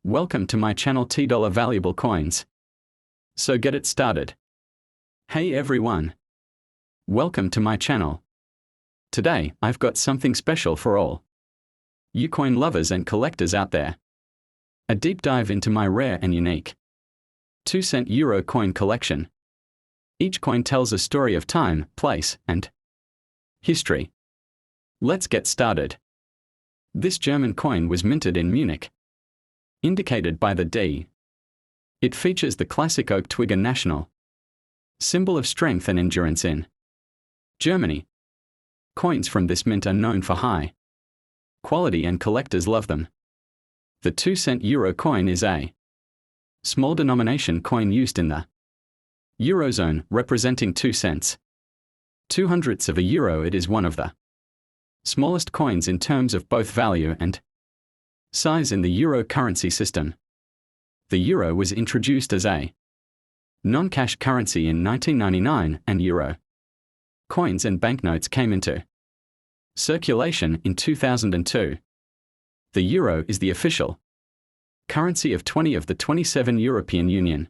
Welcome to my channel $T Valuable Coins. So get it started. Hey everyone. Welcome to my channel. Today, I've got something special for all you coin lovers and collectors out there. A deep dive into my rare and unique 2-cent euro coin collection. Each coin tells a story of time, place, and history. Let's get started. This German coin was minted in Munich, indicated by the D. It features the classic oak twig, a national symbol of strength and endurance in Germany. Coins from this mint are known for high quality and collectors love them. The 2-cent euro coin is a small denomination coin used in the Eurozone, representing 2 cents. 2/100ths of a euro. It is one of the smallest coins in terms of both value and size in the euro currency system. The euro was introduced as a non-cash currency in 1999, and euro coins and banknotes came into circulation in 2002. The euro is the official currency of 20 of the 27 European Union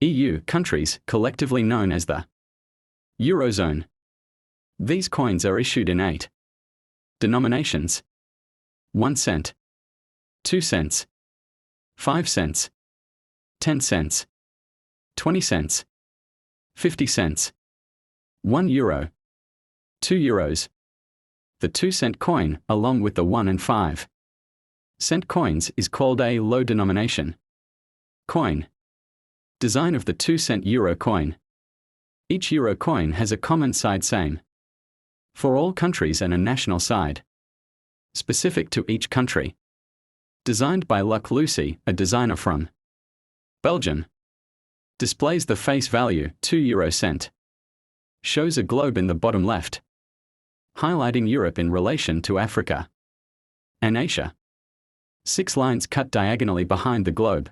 (EU) countries, collectively known as the Eurozone. These coins are issued in 8 denominations: 1 cent, 2 cents, 5 cents, 10 cents, 20 cents, 50 cents, 1 euro, 2 euros. The 2-cent coin, along with the 1 and 5 cent coins, is called a low denomination coin. Design of the 2-cent euro coin. Each euro coin has a common side, same for all countries, and a national side specific to each country. Designed by Luc Lucy, a designer from Belgium. Displays the face value, 2 euro cent. Shows a globe in the bottom left, highlighting Europe in relation to Africa and Asia. 6 lines cut diagonally behind the globe,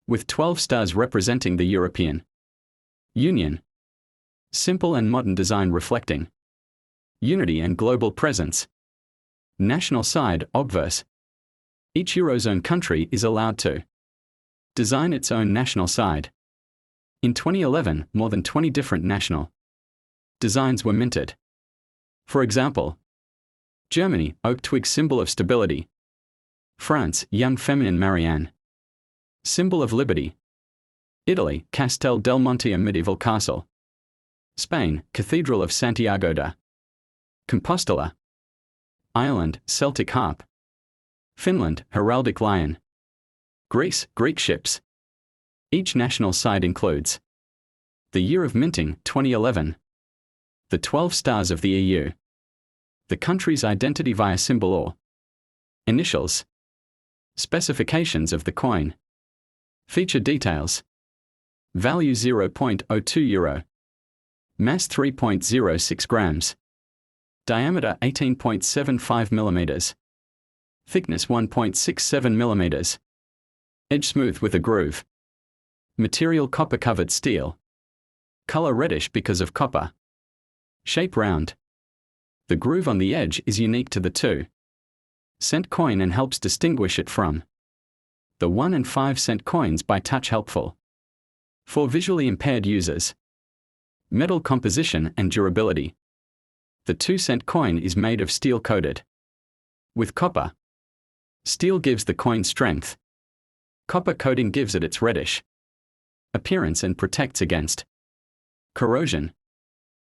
with 12 stars representing the European Union. Simple and modern design reflecting unity and global presence. National side, obverse. Each Eurozone country is allowed to design its own national side. In 2011, more than 20 different national designs were minted. For example, Germany, oak twig, symbol of stability. France, young feminine Marianne, symbol of liberty. Italy, Castel del Monte, a medieval castle. Spain, Cathedral of Santiago de Compostela. Ireland, Celtic harp. Finland, heraldic lion. Greece, Greek ships. Each national side includes the year of minting, 2011. The 12 stars of the EU. The country's identity via symbol or initials. Specifications of the coin. Feature details. Value 0.02 euro. Mass 3.06 grams. Diameter 18.75 millimeters. Thickness 1.67 millimeters. Edge smooth with a groove. Material copper covered steel. Color reddish because of copper. Shape round. The groove on the edge is unique to the 2-cent coin and helps distinguish it from the 1 and 5 cent coins by touch, helpful for visually impaired users. Metal composition and durability. The 2-cent coin is made of steel coated with copper. Steel gives the coin strength. Copper coating gives it its reddish appearance and protects against corrosion.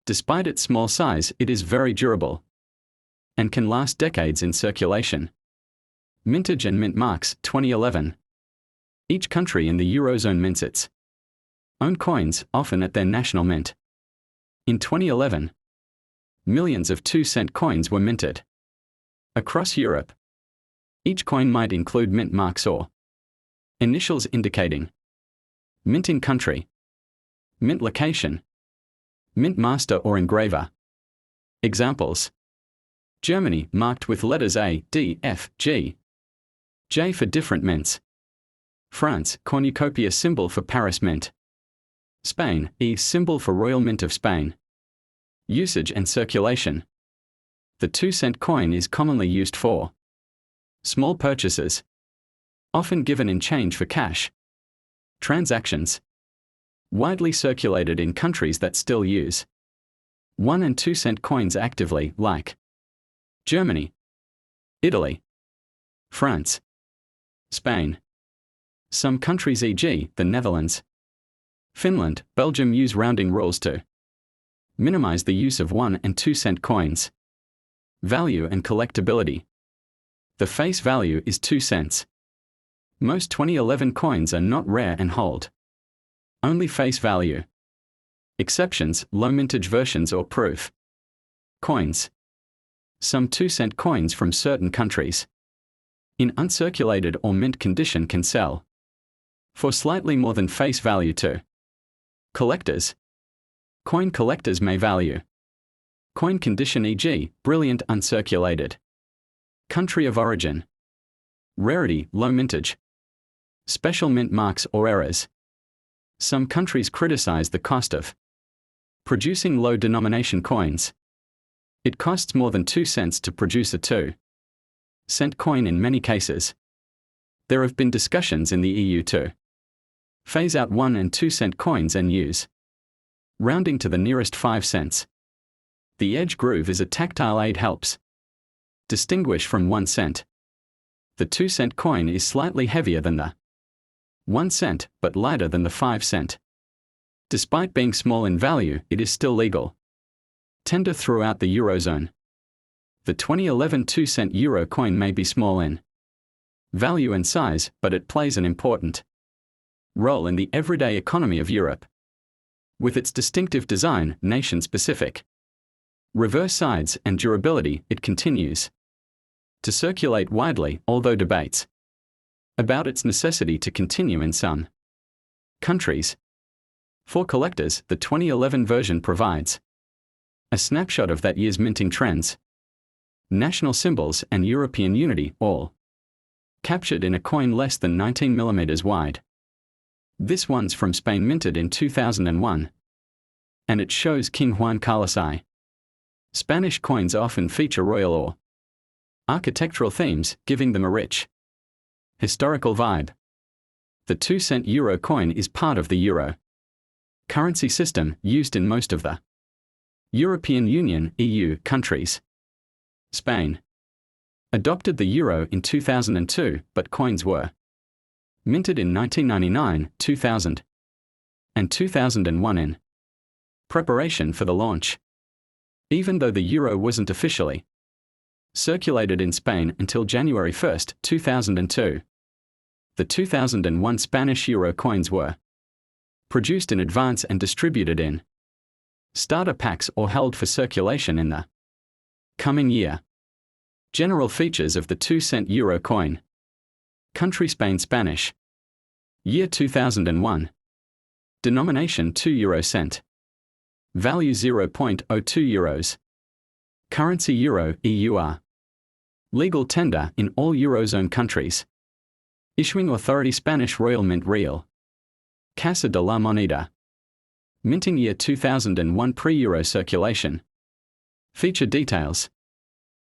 Despite its small size, it is very durable and can last decades in circulation. Mintage and mint marks, 2011. Each country in the Eurozone mints its own coins, often at their national mint. In 2011, millions of 2-cent coins were minted across Europe. Each coin might include mint marks or initials indicating minting country, mint location, mint master or engraver. Examples: Germany, marked with letters A, D, F, G, J for different mints. France, cornucopia, symbol for Paris Mint. Spain, E, symbol for Royal Mint of Spain. Usage and circulation. The 2-cent coin is commonly used for small purchases. Often given in change for cash. Transactions. Widely circulated in countries that still use 1 and 2 cent coins actively, like Germany, Italy, France, Spain. Some countries, e.g., the Netherlands, Finland, Belgium, use rounding rules to minimize the use of 1 and 2 cent coins. Value and collectability. The face value is 2 cents. Most 2011 coins are not rare and hold only face value. Exceptions, low mintage versions or proof coins. Some 2 cent coins from certain countries in uncirculated or mint condition can sell for slightly more than face value to collectors. Coin collectors may value coin condition, e.g., brilliant uncirculated. Country of origin. Rarity, low mintage. Special mint marks or errors. Some countries criticize the cost of producing low denomination coins. It costs more than 2 cents to produce a 2 cent coin in many cases. There have been discussions in the EU to phase out 1 and 2 cent coins and use rounding to the nearest 5 cents. The edge groove is a tactile aid, helps distinguish from 1 cent. The 2 cent coin is slightly heavier than the 1 cent, but lighter than the 5 cent. Despite being small in value, it is still legal tender throughout the Eurozone. The 2011 2 cent euro coin may be small in value and size, but it plays an important role in the everyday economy of Europe. With its distinctive design, nation-specific reverse sides, and durability, it continues to circulate widely, although debates about its necessity to continue in some countries. For collectors, the 2011 version provides a snapshot of that year's minting trends, national symbols, and European unity, all captured in a coin less than 19 mm wide. This one's from Spain, minted in 2001, and it shows King Juan Carlos I. Spanish coins often feature royal or architectural themes, giving them a rich historical vibe. The 2 cent euro coin is part of the euro currency system, used in most of the European Union (EU) countries. Spain adopted the euro in 2002, but coins were minted in 1999, 2000, and 2001 in preparation for the launch. Even though the euro wasn't officially circulated in Spain until January 1, 2002, the 2001 Spanish euro coins were produced in advance and distributed in starter packs or held for circulation in the coming year. General features of the 2 cent euro coin. Country: Spain, Spanish. Year 2001. Denomination: 2 euro cent. Value: 0.02 euros. Currency: euro, EUR. Legal tender in all Eurozone countries. Issuing authority: Spanish Royal Mint, Real Casa de la Moneda. Minting year 2001, pre-euro circulation. Feature details.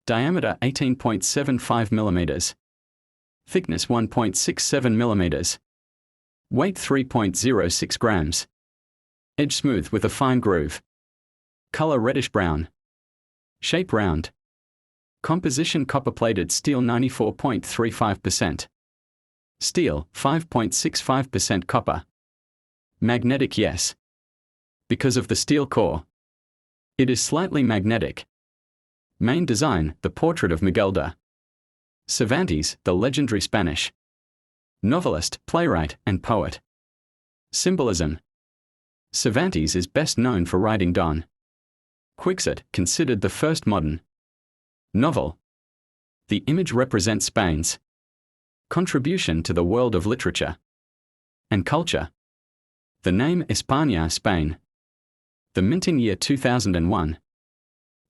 Diameter 18.75 mm. Thickness 1.67 mm. Weight 3.06 grams. Edge smooth with a fine groove. Color reddish brown. Shape round. Composition: copper-plated steel 94.35%. Steel 5.65% copper. Magnetic: yes. Because of the steel core, it is slightly magnetic. Main design: the portrait of Miguel de Cervantes, the legendary Spanish novelist, playwright, and poet. Symbolism: Cervantes is best known for writing Don Quixote, considered the first modern novel. The image represents Spain's contribution to the world of literature and culture. The name: España, Spain. The minting year 2001.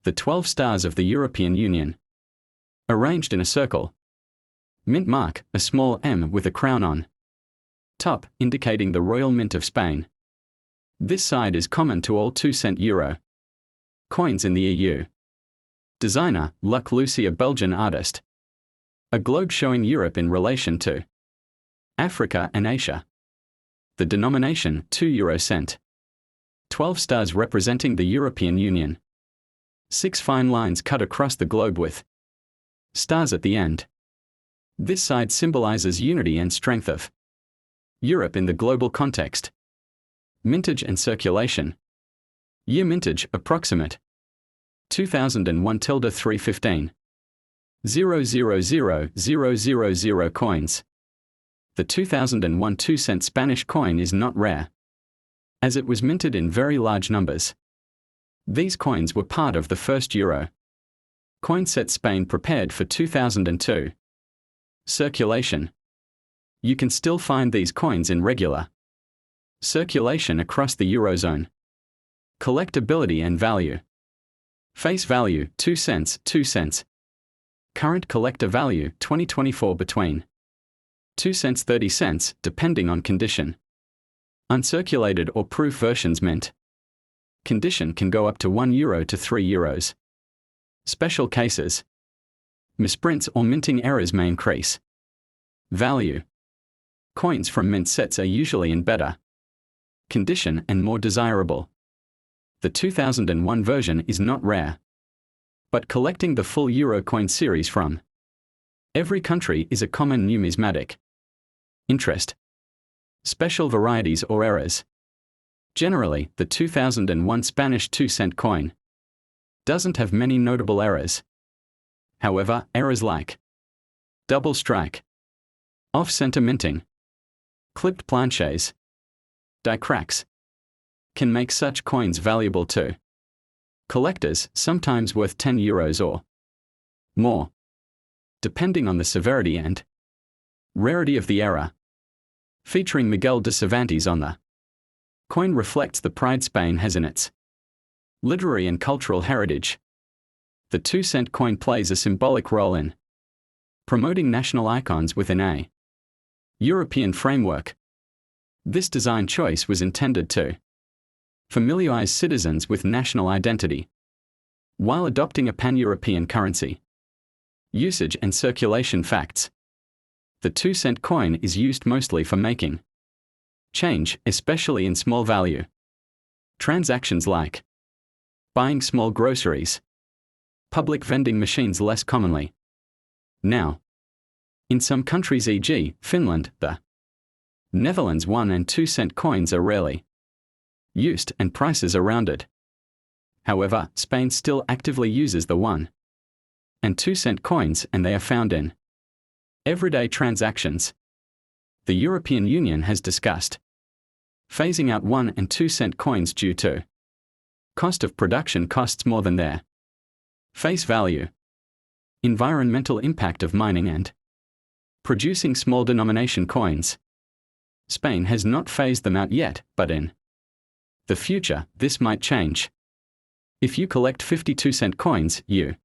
The 12 stars of the European Union, arranged in a circle. Mint mark: a small M with a crown on top, indicating the Royal Mint of Spain. This side is common to all 2 cent euro coins in the EU. Designer: Luc Lucy, a Belgian artist. A globe showing Europe in relation to Africa and Asia. The denomination, 2 euro cent. 12 stars representing the European Union. 6 fine lines cut across the globe with stars at the end. This side symbolizes unity and strength of Europe in the global context. Mintage and circulation. Year mintage, approximate. 2001-315. 000,000 coins. The 2001 2-cent Spanish coin is not rare, as it was minted in very large numbers. These coins were part of the first euro coin set Spain prepared for 2002. Circulation. You can still find these coins in regular circulation across the Eurozone. Collectability and value. Face value, 2 cents, 2 cents. Current collector value, 2024 between 2 cents 30 cents, depending on condition. Uncirculated or proof versions mint. Condition can go up to €1 to €3. Special cases. Misprints or minting errors may increase value. Coins from mint sets are usually in better condition and more desirable. The 2001 version is not rare, but collecting the full euro coin series from every country is a common numismatic interest. Special varieties or errors. Generally, the 2001 Spanish 2-cent coin doesn't have many notable errors. However, errors like double strike, off-center minting, clipped planches, die cracks can make such coins valuable to collectors, sometimes worth €10 or more, depending on the severity and rarity of the error. Featuring Miguel de Cervantes on the coin reflects the pride Spain has in its literary and cultural heritage. The 2-cent coin plays a symbolic role in promoting national icons within a European framework. This design choice was intended to familiarize citizens with national identity while adopting a pan-European currency. Usage and circulation facts. The 2-cent coin is used mostly for making change, especially in small value transactions like buying small groceries. Public vending machines less commonly. Now, in some countries, e.g., Finland, the Netherlands, 1 and 2-cent coins are rarely used and prices are rounded. However, Spain still actively uses the 1 and 2-cent coins, and they are found in everyday transactions. The European Union has discussed phasing out 1 and 2-cent coins due to cost of production costs more than their face value. Environmental impact of mining and producing small denomination coins. Spain has not phased them out yet, but in the future, this might change. If you collect 52-cent coins, you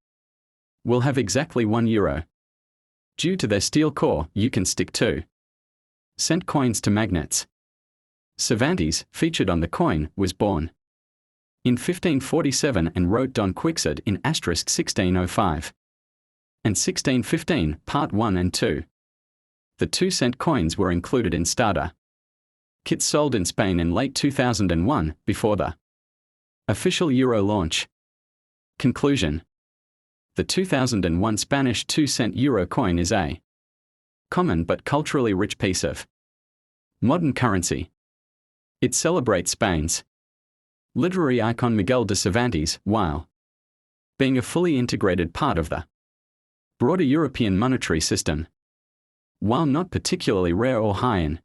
will have exactly €1. Due to their steel core, you can stick 2-cent coins to magnets. Cervantes, featured on the coin, was born in 1547 and wrote Don Quixote in *1605 and 1615, Part 1 and 2. The 2-cent coins were included in starter kits sold in Spain in late 2001, before the official euro launch. Conclusion. The 2001 Spanish 2-cent euro coin is a common but culturally rich piece of modern currency. It celebrates Spain's literary icon Miguel de Cervantes, while being a fully integrated part of the broader European monetary system. While not particularly rare or high in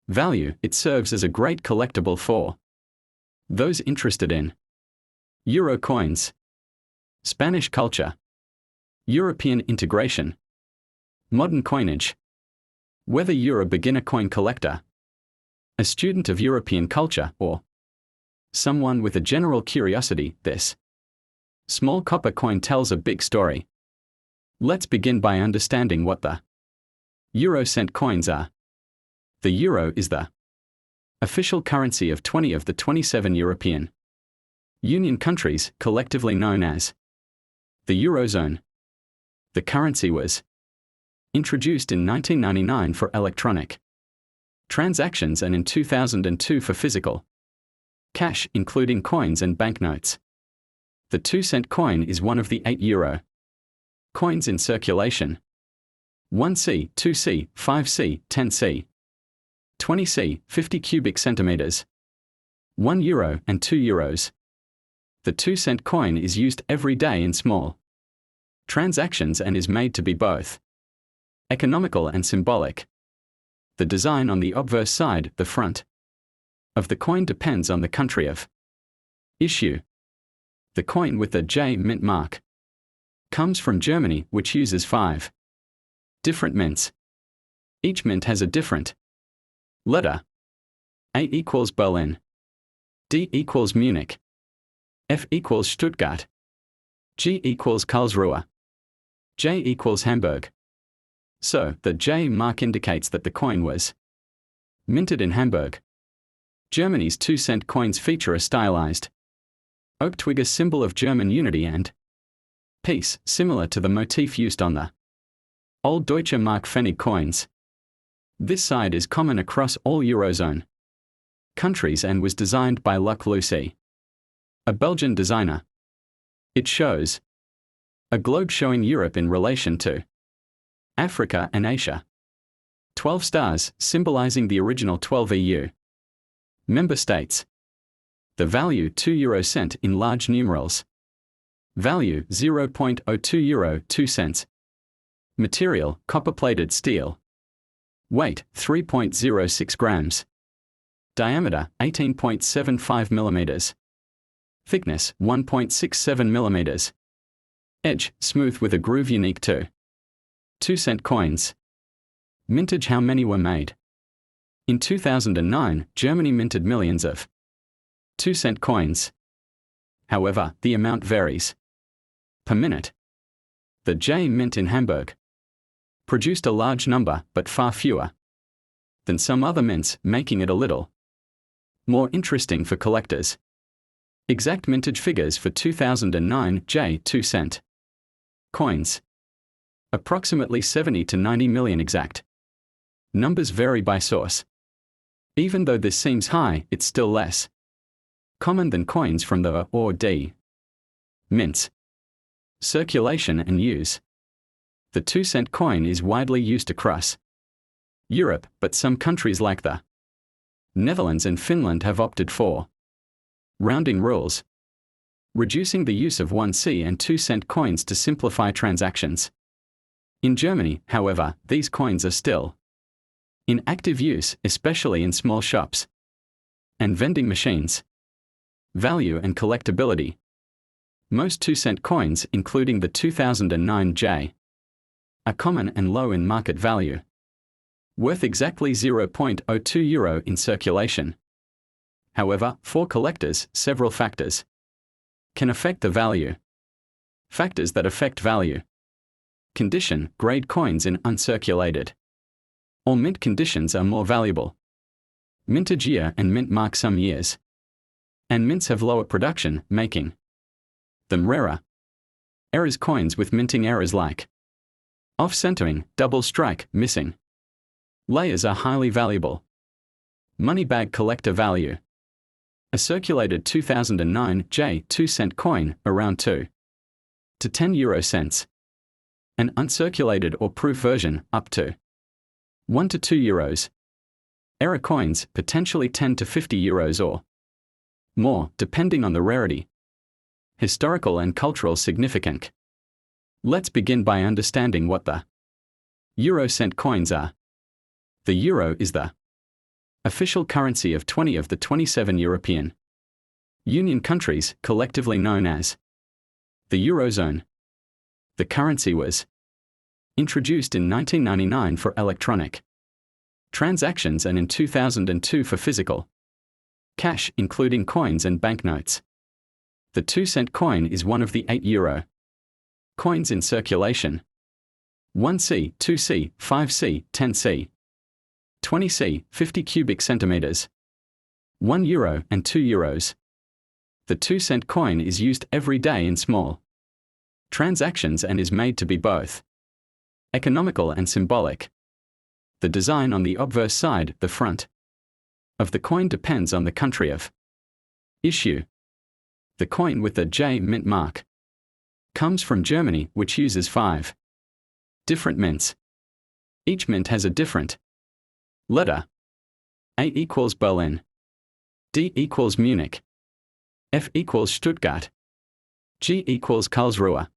value, it serves as a great collectible for those interested in euro coins. Spanish culture. European integration. Modern coinage. Whether you're a beginner coin collector, a student of European culture, or someone with a general curiosity, this small copper coin tells a big story. Let's begin by understanding what the euro cent coins are. The euro is the official currency of 20 of the 27 European Union countries, collectively known as the Eurozone. The currency was Introduced in 1999 for electronic transactions and in 2002 for physical cash, including coins and banknotes. The 2-cent coin is one of the €8 coins in circulation. 1C, 2C, 5C, 10C, 20C, 50 cubic centimeters, €1 and €2. The 2-cent coin is used every day in small transactions and is made to be both economical and symbolic. The design on the obverse side, the front of the coin, depends on the country of issue. The coin with the J mint mark comes from Germany, which uses 5 different mints. Each mint has a different letter. A equals Berlin, D equals Munich, F equals Stuttgart, G equals Karlsruhe, J equals Hamburg. So, the J mark indicates that the coin was minted in Hamburg. Germany's 2-cent coins feature a stylized oak twig, a symbol of German unity and peace, similar to the motif used on the Old Deutsche Mark Pfennig coins. This side is common across all Eurozone countries and was designed by Luc Lucy, a Belgian designer. It shows a globe showing Europe in relation to Africa and Asia. 12 stars, symbolizing the original 12 EU member states. The value €2 in large numerals. Value €0.02 2 cents. Material, copper-plated steel. Weight, 3.06 grams. Diameter, 18.75 millimeters. Thickness, 1.67 millimeters. Edge, smooth with a groove unique to 2-cent coins. Mintage. How many were made? In 2009, Germany minted millions of 2-cent coins. However, the amount varies per minute. The J Mint in Hamburg produced a large number, but far fewer than some other mints, making it a little more interesting for collectors. Exact mintage figures for 2009 J 2-cent coins. Approximately 70 to 90 million exact. Numbers vary by source. Even though this seems high, it's still less common than coins from the or D mints. Circulation and use. The 2-cent coin is widely used across Europe, but some countries like the Netherlands and Finland have opted for rounding rules, reducing the use of 1C and 2-cent coins to simplify transactions. In Germany, however, these coins are still in active use, especially in small shops and vending machines. Value and collectability. Most 2-cent coins, including the 2009 J, are common and low in market value, worth exactly €0.02 in circulation. However, for collectors, several factors can affect the value. Factors that affect value. Condition, grade coins in uncirculated or mint conditions are more valuable. Mintage year and mint mark some years. And mints have lower production, making them rarer. Errors. Coins with minting errors like off-centering, double strike, missing layers are highly valuable. Money bag collector value. A circulated 2009 J 2-cent coin, around 2 to 10 euro cents. An uncirculated or proof version, up to 1 to 2 euros. Error coins, potentially 10 to 50 euros or more, depending on the rarity. Historical and cultural significance. Let's begin by understanding what the euro cent coins are. The euro is the official currency of 20 of the 27 European Union countries, collectively known as the Eurozone. The currency was introduced in 1999 for electronic transactions and in 2002 for physical cash, including coins and banknotes. The 2-cent coin is one of the 8 euro coins in circulation. 1C, 2C, 5C, 10C, 20C, 50 cubic centimeters, €1 and €2. The 2-cent coin is used every day in small transactions and is made to be both Economical and symbolic. The design on the obverse side, the front, of the coin depends on the country of issue. The coin with the J mint mark comes from Germany, which uses 5 different mints. Each mint has a different letter. A equals Berlin, D equals Munich, F equals Stuttgart, G equals Karlsruhe,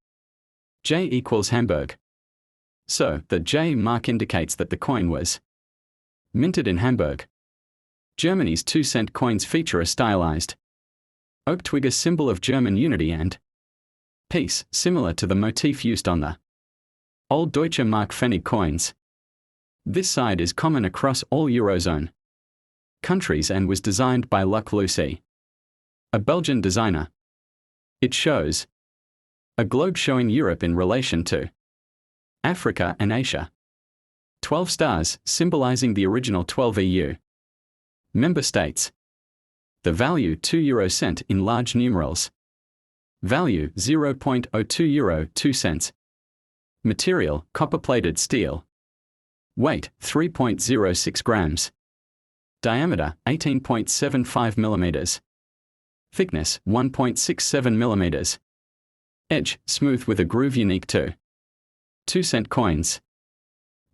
J equals Hamburg. So, the J mark indicates that the coin was minted in Hamburg. Germany's 2-cent coins feature a stylized oak twig, a symbol of German unity and peace, similar to the motif used on the old Deutsche Mark Pfennig coins. This side is common across all Eurozone countries and was designed by Luc Lucy, a Belgian designer. It shows a globe showing Europe in relation to Africa and Asia. 12 stars, symbolizing the original 12 EU member states. The value 2 euro cent in large numerals. Value 0.02 euro 2 cents. Material, copper-plated steel. Weight 3.06 grams. Diameter 18.75 millimeters. Thickness 1.67 millimeters. Edge smooth with a groove unique to 2-cent coins.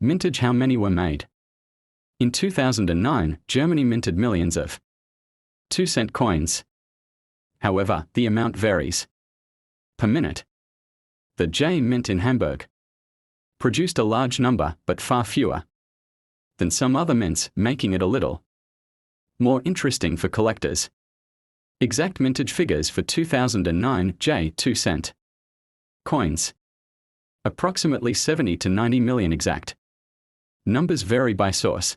Mintage. How many were made? In 2009, Germany minted millions of 2-cent coins. However, the amount varies per minute. The J Mint in Hamburg produced a large number, but far fewer than some other mints, making it a little more interesting for collectors. Exact mintage figures for 2009 J 2-cent coins. Approximately 70 to 90 million exact. Numbers vary by source.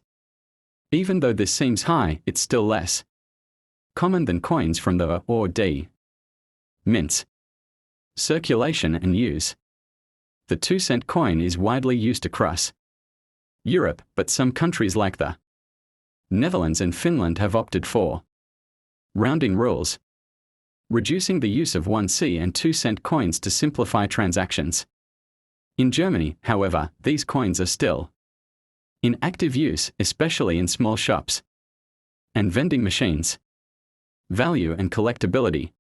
Even though this seems high, it's still less common than coins from the A or D mints. Circulation and use. The 2-cent coin is widely used across Europe, but some countries like the Netherlands and Finland have opted for rounding rules, reducing the use of 1C and 2-cent coins to simplify transactions. In Germany, however, these coins are still in active use, especially in small shops and vending machines. Value and collectability.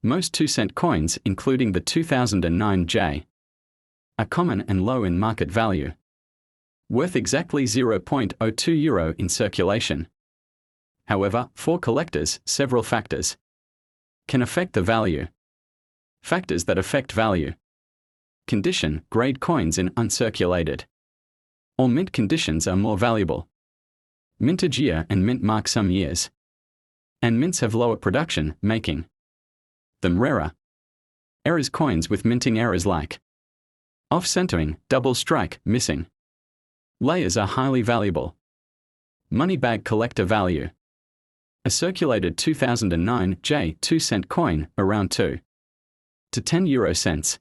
Most 2-cent coins, including the 2009 J, are common and low in market value, worth exactly 0.02 euro in circulation. However, for collectors, several factors can affect the value. Factors that affect value. Condition: grade coins in uncirculated or mint conditions are more valuable. Mintage year and mint mark some years, and mints have lower production, making them rarer. Errors: coins with minting errors like off-centering, double strike, missing layers are highly valuable. Money bag collector value. A circulated 2009 J 2-cent coin, around 2 to 10 euro cents.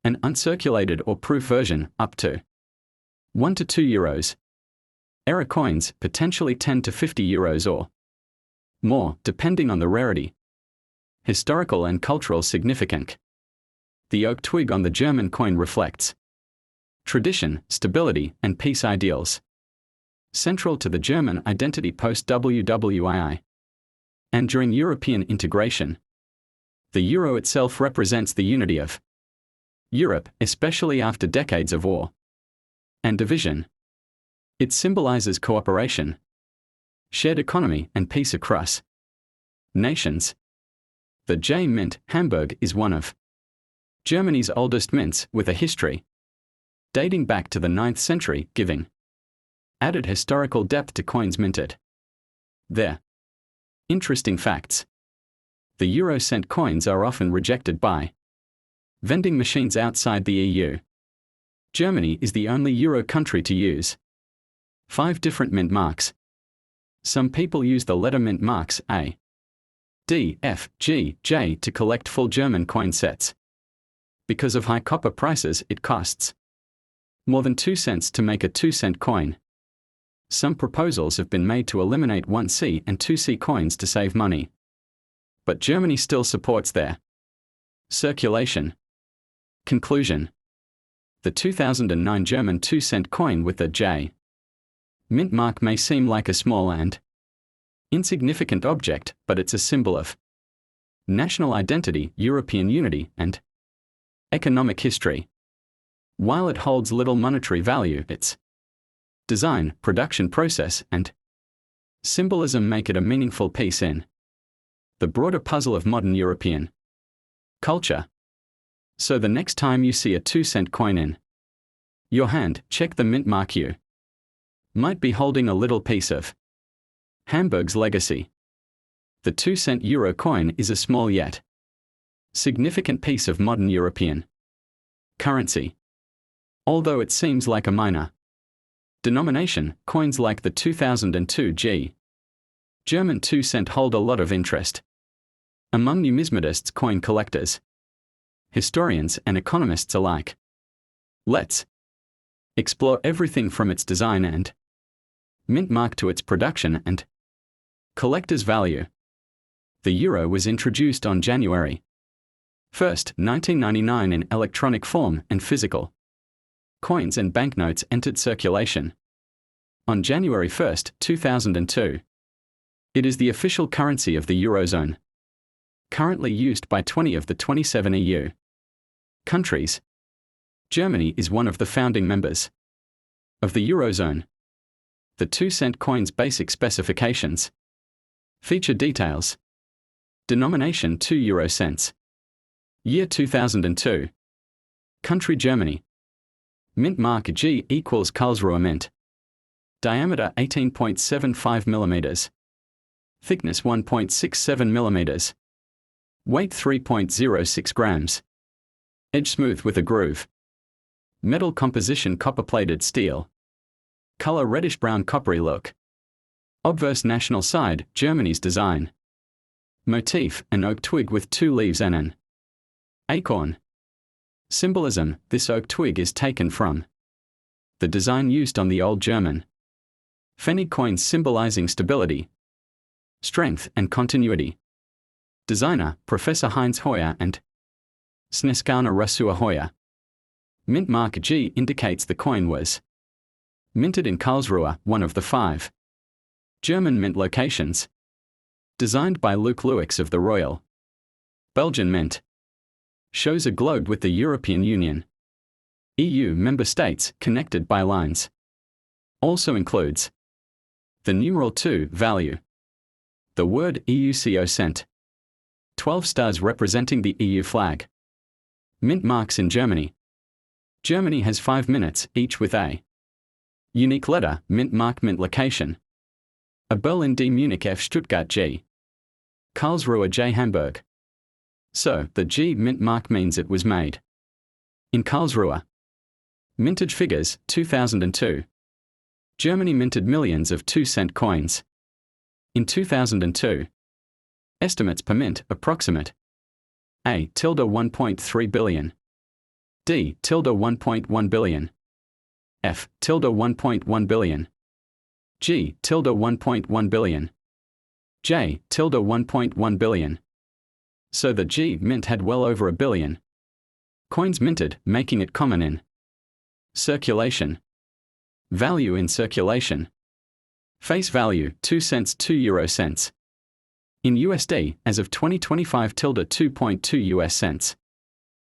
An uncirculated or proof version, up to 1 to 2 euros. Error coins, potentially 10 to 50 euros or more, depending on the rarity. Historical and cultural significance. The oak twig on the German coin reflects tradition, stability, and peace ideals, central to the German identity post-WWII and during European integration. The euro itself represents the unity of Europe, especially after decades of war and division. It symbolizes cooperation, shared economy, and peace across nations. The J Mint, Hamburg, is one of Germany's oldest mints, with a history dating back to the 9th century, giving added historical depth to coins minted there. Interesting facts. The euro cent coins are often rejected by vending machines outside the EU. Germany is the only euro country to use 5 different mint marks. Some people use the letter mint marks A, D, F, G, J to collect full German coin sets. Because of high copper prices, it costs more than 2 cents to make a 2-cent coin. Some proposals have been made to eliminate 1C and 2C coins to save money. But Germany still supports their circulation. Conclusion. The 2009 German 2-cent coin with the J mint mark may seem like a small and insignificant object, but it's a symbol of national identity, European unity, and economic history. While it holds little monetary value, its design, production process, and symbolism make it a meaningful piece in the broader puzzle of modern European culture. So the next time you see a 2-cent coin in your hand, check the mint mark. You might be holding a little piece of Hamburg's legacy. The 2-cent euro coin is a small yet significant piece of modern European currency. Although it seems like a minor denomination, coins like the 2002 German 2-cent hold a lot of interest among numismatists, coin collectors, historians, and economists alike. Let's explore everything from its design and mint mark to its production and collector's value. The euro was introduced on January 1, 1999 in electronic form, and physical coins and banknotes entered circulation on January 1, 2002. It is the official currency of the Eurozone, currently used by 20 of the 27 EU countries. Germany is one of the founding members of the Eurozone. The 2-cent coin's basic specifications feature details. Denomination 2 euro cents. Year 2002. Country Germany. Mint mark G equals Karlsruhe Mint. Diameter 18.75 mm. Thickness 1.67 mm. Weight 3.06 grams. Edge smooth with a groove. Metal composition copper-plated steel. Color reddish-brown coppery look. Obverse national side, Germany's design. Motif, an oak twig with 2 leaves and an acorn. Symbolism, this oak twig is taken from the design used on the old German Pfennig coins, symbolizing stability, strength, and continuity. Designer, Professor Heinz Heuer and Sneskana Rasua Heuer. Mint mark G indicates the coin was minted in Karlsruhe, one of the 5 German mint locations. Designed by Luc Lewix of the Royal Belgian Mint. Shows a globe with the European Union EU member states connected by lines. Also includes the numeral 2 value. The word EUCO cent. 12 stars representing the EU flag. Mint marks in Germany. Germany has 5 minutes, each with a unique letter, mint mark, mint location. A Berlin D, Munich F, Stuttgart G. Karlsruhe J, Hamburg. So, the G mint mark means it was made in Karlsruhe. Mintage figures, 2002. Germany minted millions of 2-cent coins in 2002. Estimates per mint, approximate. A tilde 1.3 billion. D tilde 1.1 billion. F tilde 1.1 billion. G tilde 1.1 billion. J tilde 1.1 billion. So the G mint had well over a billion coins minted, making it common in circulation. Value in circulation. Face value, 2 cents, 2 euro cents. In USD, as of 2025 tilde 2.2 US cents.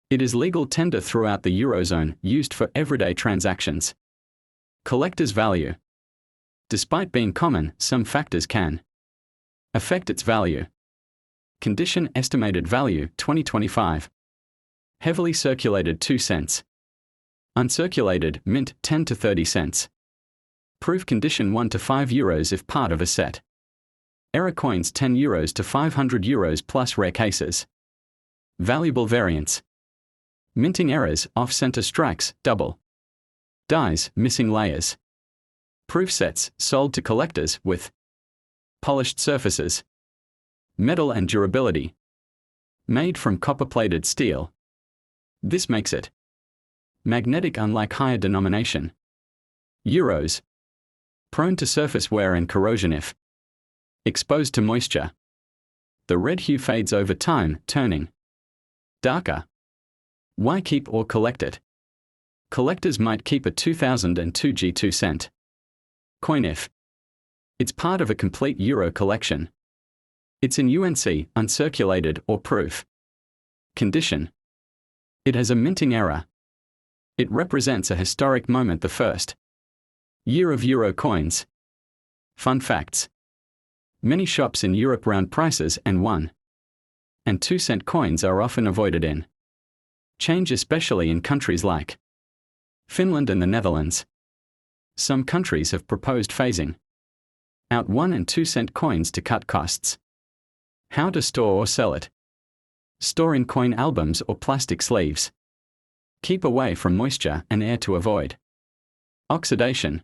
It is legal tender throughout the Eurozone, used for everyday transactions. Collector's value. Despite being common, some factors can affect its value. Condition estimated value, 2025. Heavily circulated 2 cents. Uncirculated, mint, 10 to 30 cents. Proof condition 1 to 5 euros if part of a set. Error coins 10 euros to 500 euros plus rare cases. Valuable variants. Minting errors, off-center strikes, double dies, missing layers. Proof sets, sold to collectors, with polished surfaces. Metal and durability. Made from copper-plated steel. This makes it magnetic, unlike higher denomination euros. Prone to surface wear and corrosion if exposed to moisture. The red hue fades over time, turning darker. Why keep or collect it? Collectors might keep a 2002 G2 cent coin if it's part of a complete euro collection. It's in UNC, uncirculated, or proof. Condition. It has a minting error. It represents a historic moment, the first year of euro coins. Fun facts. Many shops in Europe round prices, and 1 and 2 cent coins are often avoided in change, especially in countries like Finland and the Netherlands. Some countries have proposed phasing out 1 and 2 cent coins to cut costs. How to store or sell it. Store in coin albums or plastic sleeves. Keep away from moisture and air to avoid oxidation.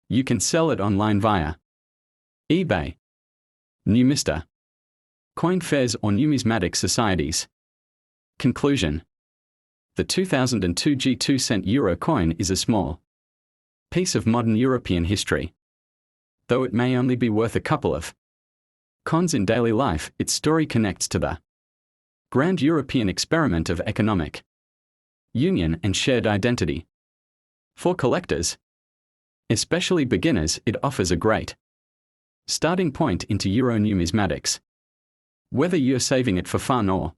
You can sell it online via eBay, Numista, coin fairs, or numismatic societies. Conclusion. The 2002 G2 cent euro coin is a small piece of modern European history. Though it may only be worth a couple of cons in daily life, its story connects to the grand European experiment of economic union and shared identity. For collectors, especially beginners, it offers a great starting point into Euro numismatics. Whether you're saving it for fun or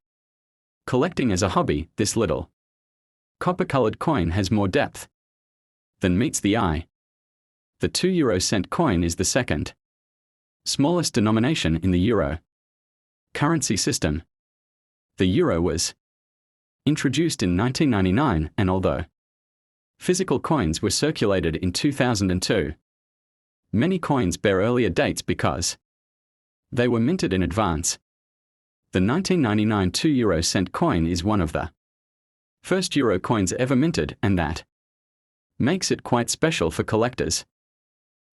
collecting as a hobby, this little copper-colored coin has more depth than meets the eye. The 2 euro cent coin is the second smallest denomination in the euro currency system. The euro was introduced in 1999, and although physical coins were circulated in 2002, many coins bear earlier dates because they were minted in advance. The 1999 2 euro cent coin is one of the first euro coins ever minted, and that makes it quite special for collectors,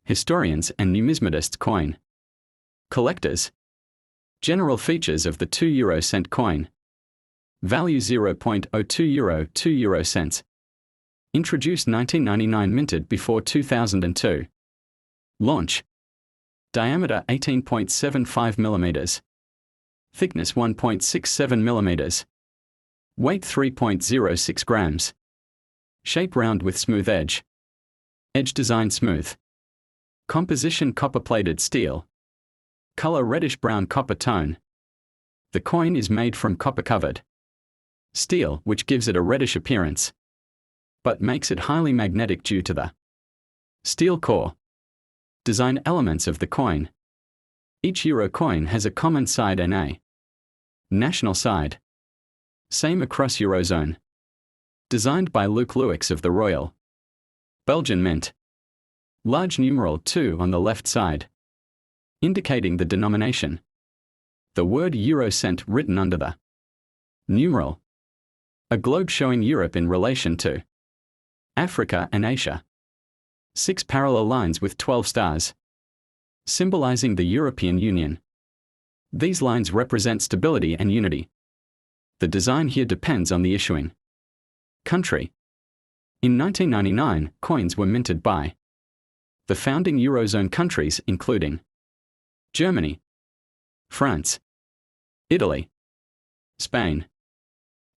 historians, and numismatists. Coin collectors. General features of the 2 euro cent coin. Value 0.02 euro, 2 euro cents. Introduced 1999, minted before 2002. Launch. Diameter 18.75 mm. Thickness 1.67 mm. Weight 3.06 grams. Shape round with smooth edge. Edge design smooth. Composition copper-plated steel. Color reddish-brown copper tone. The coin is made from copper-covered steel, which gives it a reddish appearance, but makes it highly magnetic due to the steel core. Design elements of the coin. Each euro coin has a common side and a national side. Same across Eurozone. Designed by Luc Lewix of the Royal Belgian Mint. Large numeral 2 on the left side, indicating the denomination. The word euro cent written under the numeral. A globe showing Europe in relation to Africa and Asia. 6 parallel lines with 12 stars, symbolizing the European Union. These lines represent stability and unity. The design here depends on the issuing country. In 1999, coins were minted by the founding Eurozone countries, including Germany, France, Italy, Spain,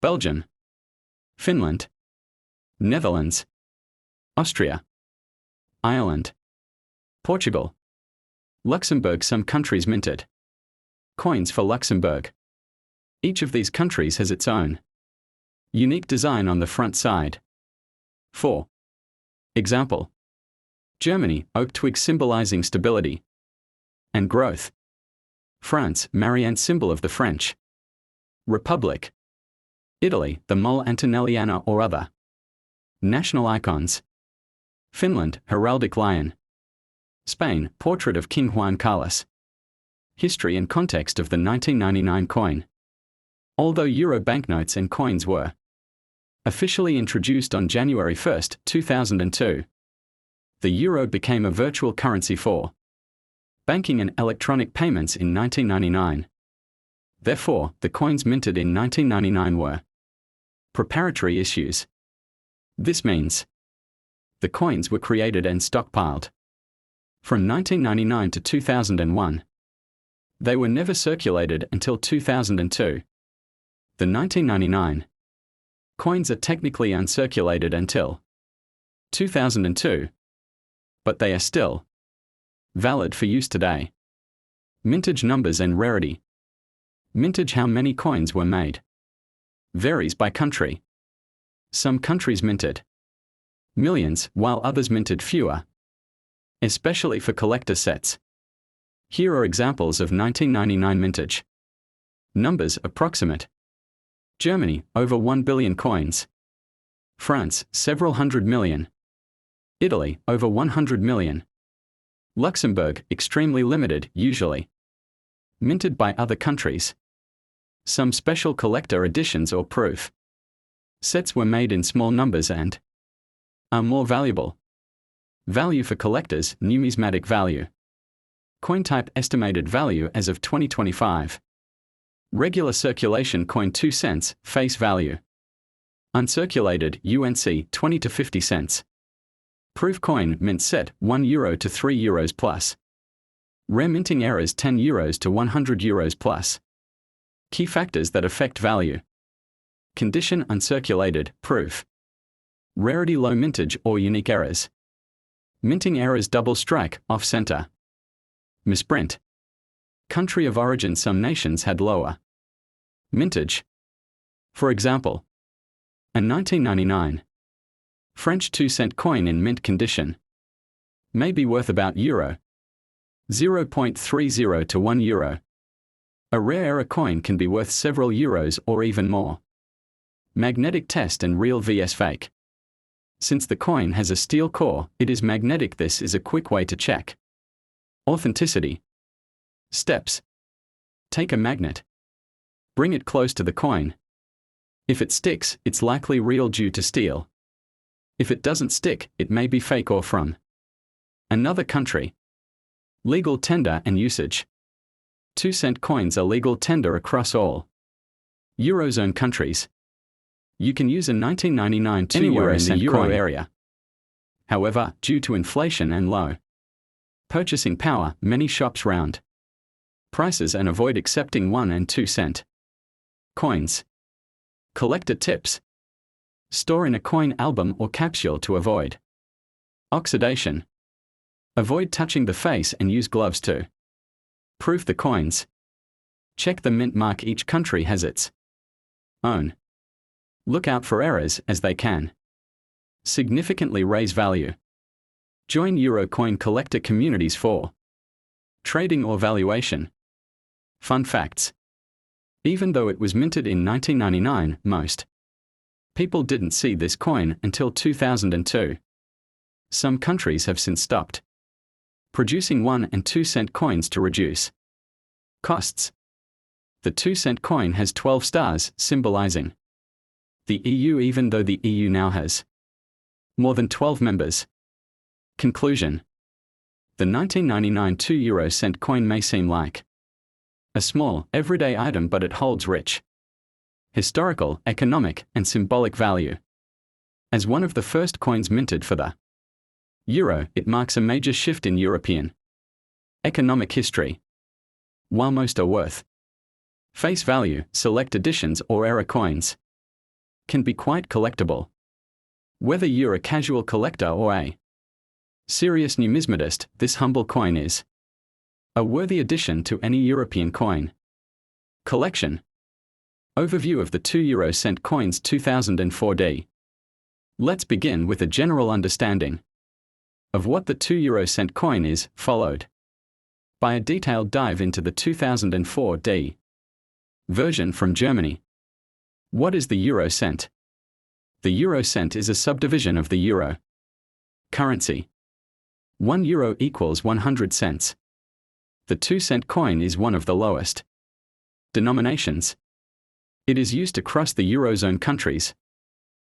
Belgium, Finland, Netherlands, Austria, Ireland, Portugal, Luxembourg. Some countries minted coins for Luxembourg. Each of these countries has its own unique design on the front side. For example, Germany, oak twig symbolizing stability and growth. France, Marianne, symbol of the French Republic. Italy, the mole Antonelliana or other national icons. Finland, heraldic lion. Spain, portrait of King Juan Carlos. History and context of the 1999 coin. Although euro banknotes and coins were officially introduced on January 1, 2002, the euro became a virtual currency for banking and electronic payments in 1999. Therefore, the coins minted in 1999 were preparatory issues. This means the coins were created and stockpiled from 1999 to 2001. They were never circulated until 2002. The 1999 Coins are technically uncirculated until 2002, but they are still valid for use today. Mintage numbers and rarity. Mintage: how many coins were made varies by country. Some countries minted millions, while others minted fewer, especially for collector sets. Here are examples of 1999 mintage. Numbers approximate. Germany, over 1 billion coins. France, several hundred million. Italy, over 100 million. Luxembourg, extremely limited, usually minted by other countries. Some special collector editions or proof sets were made in small numbers and are more valuable. Value for collectors: numismatic value. Coin type: estimated value as of 2025. Regular circulation coin 2 cents, face value. Uncirculated UNC 20 to 50 cents. Proof coin mint set €1 to €3 plus. Rare minting errors €10 to €100 plus. Key factors that affect value. Condition: uncirculated, proof. Rarity: low mintage or unique errors. Minting errors: double strike, off center. Misprint. Country of origin: some nations had lower mintage. For example, a 1999 French 2-cent coin in mint condition may be worth about €0.30 to €1. A rare error coin can be worth several euros or even more. Magnetic test and real vs fake. Since the coin has a steel core, it is magnetic. This is a quick way to check authenticity. Steps: take a magnet, bring it close to the coin. If it sticks, it's likely real due to steel. If it doesn't stick, it may be fake or from another country. Legal tender and usage. 2-cent coins are legal tender across all Eurozone countries. You can use a 1999 anywhere in the Euro area. However, due to inflation and low purchasing power, many shops round prices and avoid accepting 1 and 2 cent coins. Collector tips: store in a coin album or capsule to avoid oxidation. Avoid touching the face and use gloves to proof the coins. Check the mint mark. Each country has its own. Look out for errors, as they can significantly raise value. Join Euro coin collector communities for trading or valuation. Fun facts: even though it was minted in 1999, most people didn't see this coin until 2002. Some countries have since stopped producing 1 and 2 cent coins to reduce costs. The 2-cent coin has 12 stars, symbolizing the EU, even though the EU now has more than 12 members. Conclusion: the 1999 2-euro-cent coin may seem like a small, everyday item, but it holds rich historical, economic, and symbolic value. As one of the first coins minted for the euro, it marks a major shift in European economic history. While most are worth face value, select editions or error coins can be quite collectible. Whether you're a casual collector or a serious numismatist, this humble coin is a worthy addition to any European coin collection. Overview of the 2-euro-cent coins 2004D. Let's begin with a general understanding of what the 2-euro-cent coin is, followed by a detailed dive into the 2004D version from Germany. What is the euro cent? The euro cent is a subdivision of the euro currency. 1 euro equals 100 cents. The 2-cent coin is one of the lowest denominations. It is used across the Eurozone countries,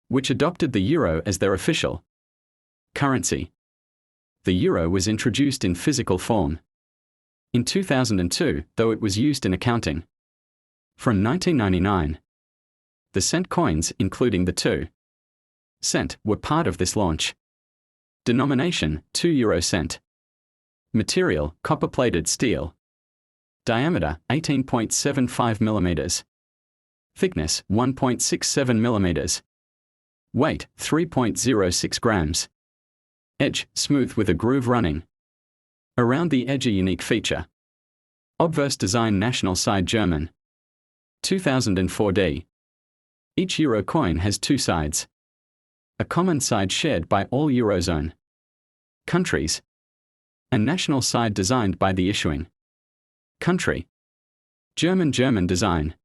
which adopted the euro as their official currency. The euro was introduced in physical form in 2002, though it was used in accounting from 1999. The cent coins, including the 2 cent, were part of this launch. Denomination: 2 euro cent. Material: copper-plated steel. Diameter: 18.75 millimeters. Thickness: 1.67 millimeters. Weight 3.06 grams. Edge smooth with a groove running around the edge, a unique feature. Obverse design, national side German. 2004D. Each euro coin has two sides. A common side shared by all Eurozone countries. A national side designed by the issuing country. German design.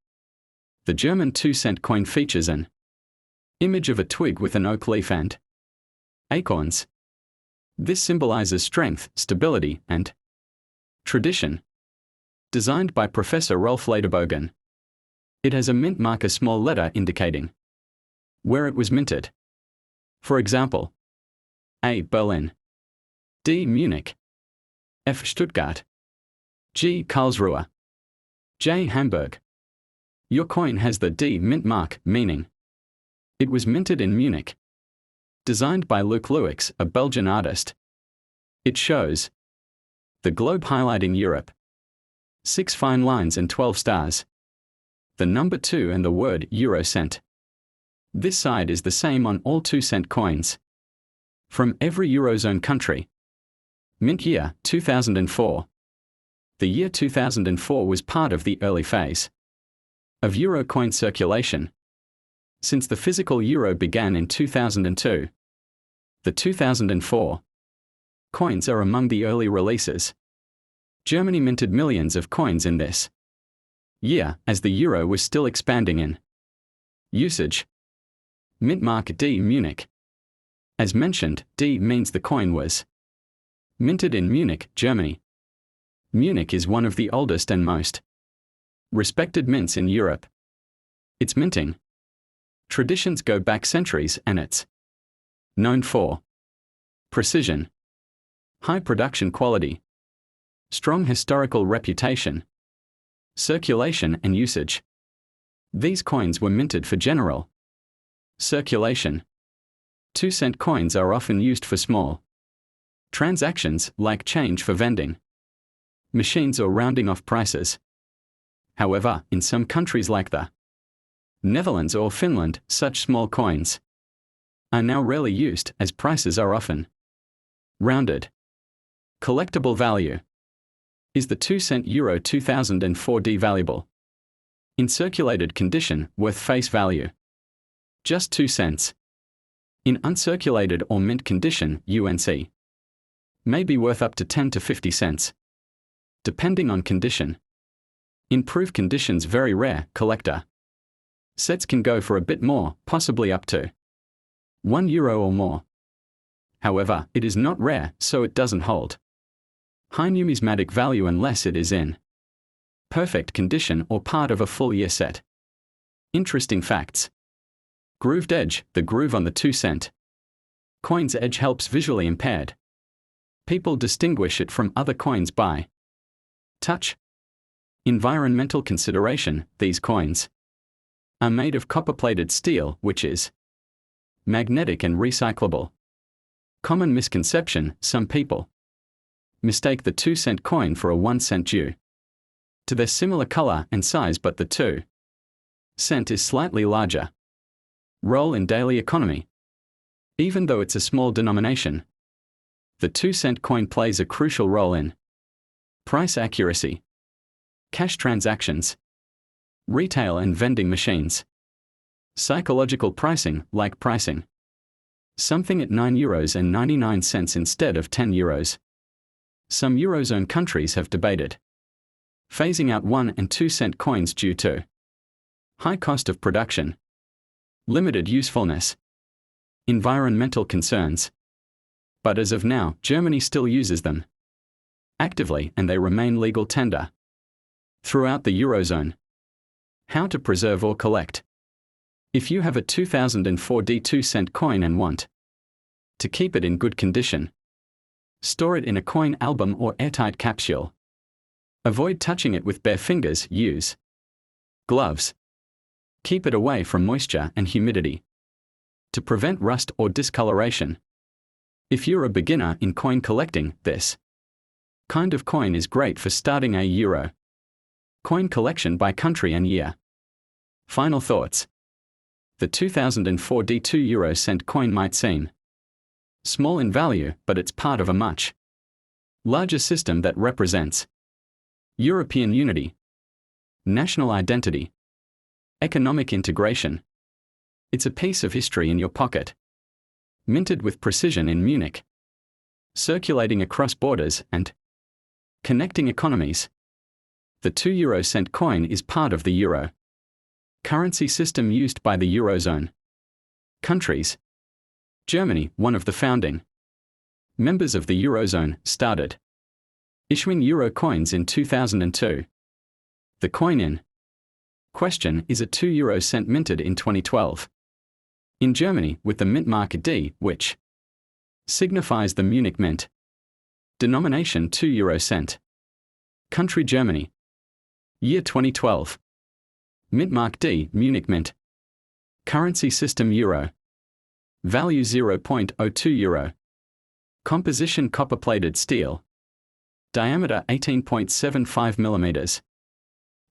The German 2-cent coin features an image of a twig with an oak leaf and acorns. This symbolizes strength, stability, and tradition. Designed by Professor Rolf Lederbogen. It has a mint mark, a small letter indicating where it was minted. For example, A. Berlin, D. Munich, F. Stuttgart, G. Karlsruhe, J. Hamburg. Your coin has the D mint mark, meaning it was minted in Munich. Designed by Luc Louix, a Belgian artist. It shows the globe highlighting Europe. 6 fine lines and 12 stars. The number 2 and the word euro cent. This side is the same on all 2-cent coins from every Eurozone country. Mint year 2004. The year 2004 was part of the early phase of euro coin circulation. Since the physical euro began in 2002, the 2004 coins are among the early releases. Germany minted millions of coins in this year, as the euro was still expanding in usage. Mint mark D Munich. As mentioned, D means the coin was minted in Munich, Germany. Munich is one of the oldest and most respected mints in Europe. Its minting traditions go back centuries, and it's known for precision, high production quality, strong historical reputation, circulation and usage. These coins were minted for general circulation. 2-cent coins are often used for small transactions, like change for vending machines or rounding off prices. However, in some countries like the Netherlands or Finland, such small coins are now rarely used, as prices are often rounded. Collectible value. Is the 2-cent euro 2004D valuable? In circulated condition, worth face value just 2 cents. In uncirculated or mint condition, UNC may be worth up to 10 to 50 cents, depending on condition. In proof conditions, very rare collector sets can go for a bit more, possibly up to €1 or more. However, it is not rare, so it doesn't hold high numismatic value unless it is in perfect condition or part of a full year set. Interesting facts. Grooved edge, the groove on the 2-cent coin's edge helps visually impaired people distinguish it from other coins by touch. Environmental consideration, these coins are made of copper-plated steel, which is magnetic and recyclable. Common misconception, some people mistake the 2-cent coin for a 1-cent due to their similar color and size, but the 2-cent is slightly larger. Role in daily economy. Even though it's a small denomination, the 2-cent coin plays a crucial role in price accuracy, cash transactions, retail and vending machines, psychological pricing, like pricing something at €9.99 instead of €10. Some Eurozone countries have debated phasing out 1 and 2-cent coins due to high cost of production, limited usefulness, environmental concerns. But as of now, Germany still uses them actively, and they remain legal tender throughout the Eurozone. How to preserve or collect. If you have a 2004D 2-cent coin and want to keep it in good condition, store it in a coin album or airtight capsule. Avoid touching it with bare fingers, use gloves. Keep it away from moisture and humidity to prevent rust or discoloration. If you're a beginner in coin collecting, this kind of coin is great for starting a euro coin collection by country and year. Final thoughts. The 2004 D2 euro cent coin might seem small in value, but it's part of a much larger system that represents European unity, national identity, economic integration. It's a piece of history in your pocket. Minted with precision in Munich, circulating across borders and connecting economies. The 2 euro cent coin is part of the euro currency system used by the Eurozone countries. Germany, one of the founding members of the Eurozone, started issuing euro coins in 2002. The coin in question is a 2 euro cent minted in 2012. In Germany, with the mint mark D, which signifies the Munich Mint. Denomination 2 euro cent. Country Germany. Year 2012. Mint mark D, Munich Mint. Currency system euro. Value 0.02 euro. Composition copper-plated steel. Diameter 18.75 mm.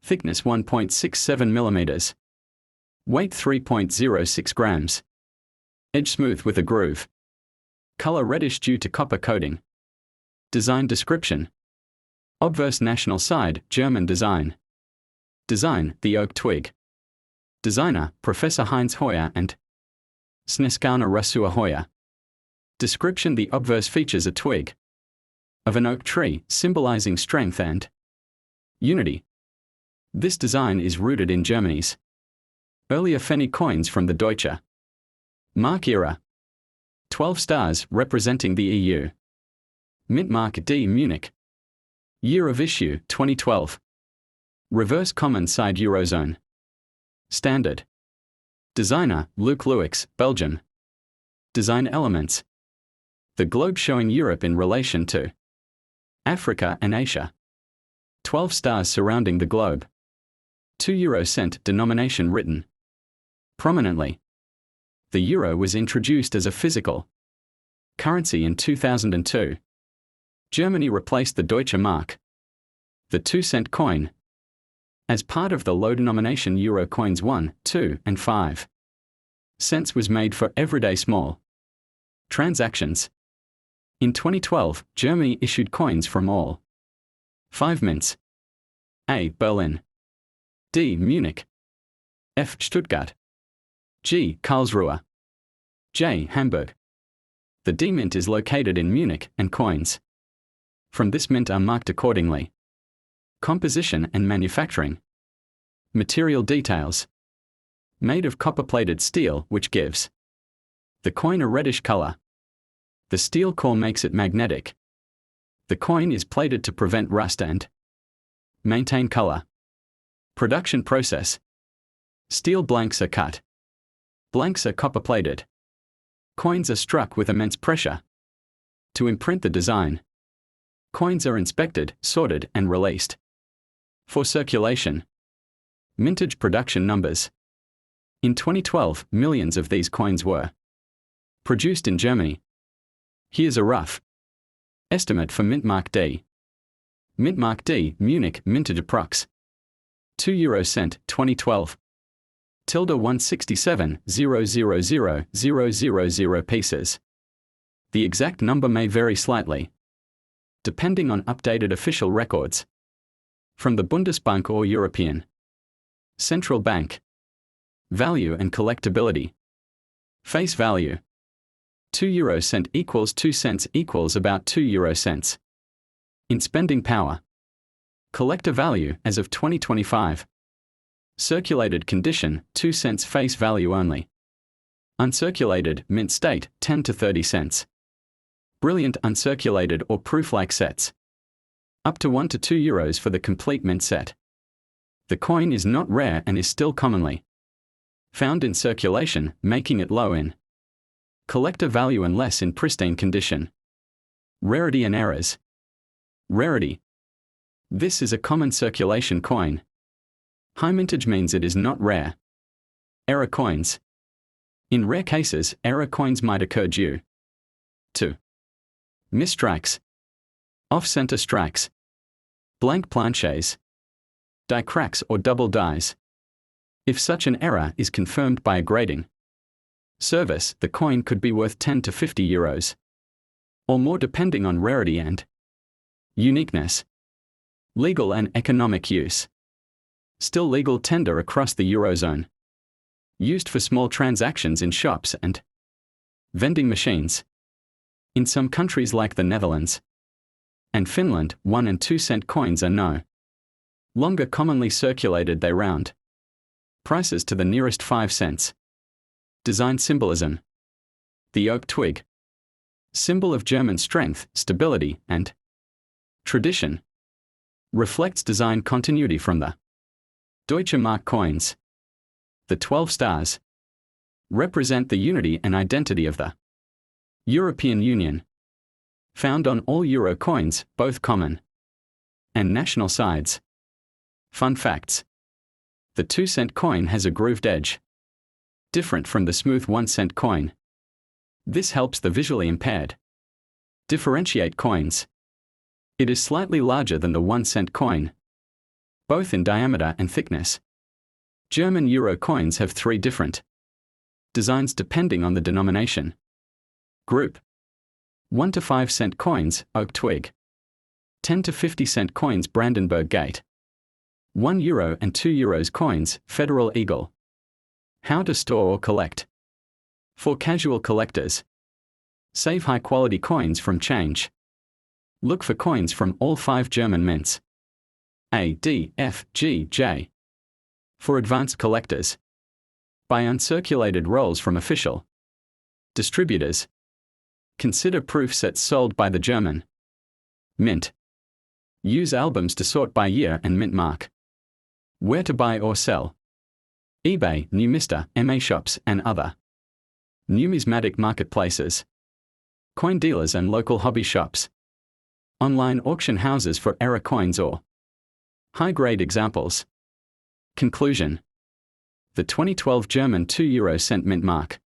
Thickness 1.67 mm. Weight 3.06 grams. Edge smooth with a groove. Color reddish due to copper coating. Design description. Obverse national side, German design. Design, the oak twig. Designer, Professor Heinz Heuer and Sneskana Rasua Heuer. Description: the obverse features a twig of an oak tree, symbolizing strength and unity. This design is rooted in Germany's earlier Pfennig coins from the Deutsche Mark era. 12 stars representing the EU. Mint mark D, Munich. Year of issue 2012. Reverse common side Eurozone standard. Designer, Luc Lewix, Belgium. Design elements. The globe showing Europe in relation to Africa and Asia. 12 stars surrounding the globe. 2 euro cent denomination written prominently. The euro was introduced as a physical currency in 2002. Germany replaced the Deutsche Mark, the 2-cent coin, as part of the low-denomination euro coins 1, 2, and 5 cents was made for everyday small transactions. In 2012, Germany issued coins from all 5 mints: A. Berlin, D. Munich, F. Stuttgart, G. Karlsruhe, J. Hamburg. The D mint is located in Munich, and coins from this mint are marked accordingly. Composition and manufacturing. Material details. Made of copper-plated steel, which gives the coin a reddish color. The steel core makes it magnetic. The coin is plated to prevent rust and maintain color. Production process. Steel blanks are cut. Blanks are copper-plated. Coins are struck with immense pressure to imprint the design. Coins are inspected, sorted, and released for circulation. Mintage production numbers. In 2012, millions of these coins were produced in Germany. Here's a rough estimate for mint mark D. Mint mark D, Munich, mintage approx. 2 euro cent, 2012. Tilde 167,000,000 pieces. The exact number may vary slightly, depending on updated official records from the Bundesbank or European Central Bank. Value and collectability. Face value. 2 euro cent equals 2 cents equals about 2 euro cents. In spending power. Collector value as of 2025. Circulated condition, 2 cents face value only. Uncirculated, mint state, 10 to 30 cents. Brilliant uncirculated or proof-like sets. Up to 1 to 2 euros for the complete mint set. The coin is not rare and is still commonly found in circulation, making it low in collector value and less in pristine condition. Rarity and errors. Rarity. This is a common circulation coin. High mintage means it is not rare. Error coins. In rare cases, error coins might occur due to misstrikes, off-center strikes, blank planches, die cracks or double dies. If such an error is confirmed by a grading service, the coin could be worth 10 to 50 euros, or more depending on rarity and uniqueness. Legal and economic use. Still legal tender across the Eurozone. Used for small transactions in shops and vending machines. In some countries like the Netherlands and Finland, 1 and 2 cent coins are no longer commonly circulated. They round prices to the nearest 5 cents. Design symbolism. The oak twig. Symbol of German strength, stability, and tradition. Reflects design continuity from the Deutsche Mark coins. The 12 stars represent the unity and identity of the European Union. Found on all euro coins, both common and national sides. Fun facts. The 2 cent coin has a grooved edge, different from the smooth 1 cent coin. This helps the visually impaired differentiate coins. It is slightly larger than the 1 cent coin, both in diameter and thickness. German euro coins have 3 different designs depending on the denomination group. 1 to 5 cent coins, oak twig. 10 to 50 cent coins, Brandenburg Gate. 1 euro and 2 euros coins, Federal Eagle. How to store or collect. For casual collectors. Save high-quality coins from change. Look for coins from all 5 German mints. A, D, F, G, J. For advanced collectors. Buy uncirculated rolls from official distributors. Consider proof sets sold by the German mint. Use albums to sort by year and mint mark. Where to buy or sell. eBay, Numista, MA shops, and other numismatic marketplaces. Coin dealers and local hobby shops. Online auction houses for error coins or high-grade examples. Conclusion. The 2012 German 2 euro cent mint mark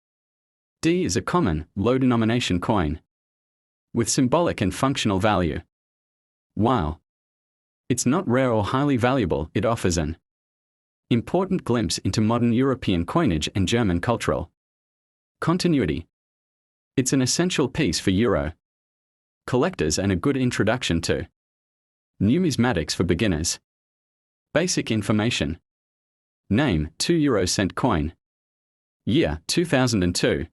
D is a common, low-denomination coin with symbolic and functional value. While it's not rare or highly valuable, it offers an important glimpse into modern European coinage and German cultural continuity. It's an essential piece for euro collectors and a good introduction to numismatics for beginners. Basic information. Name, 2 euro cent coin. Year, 2002.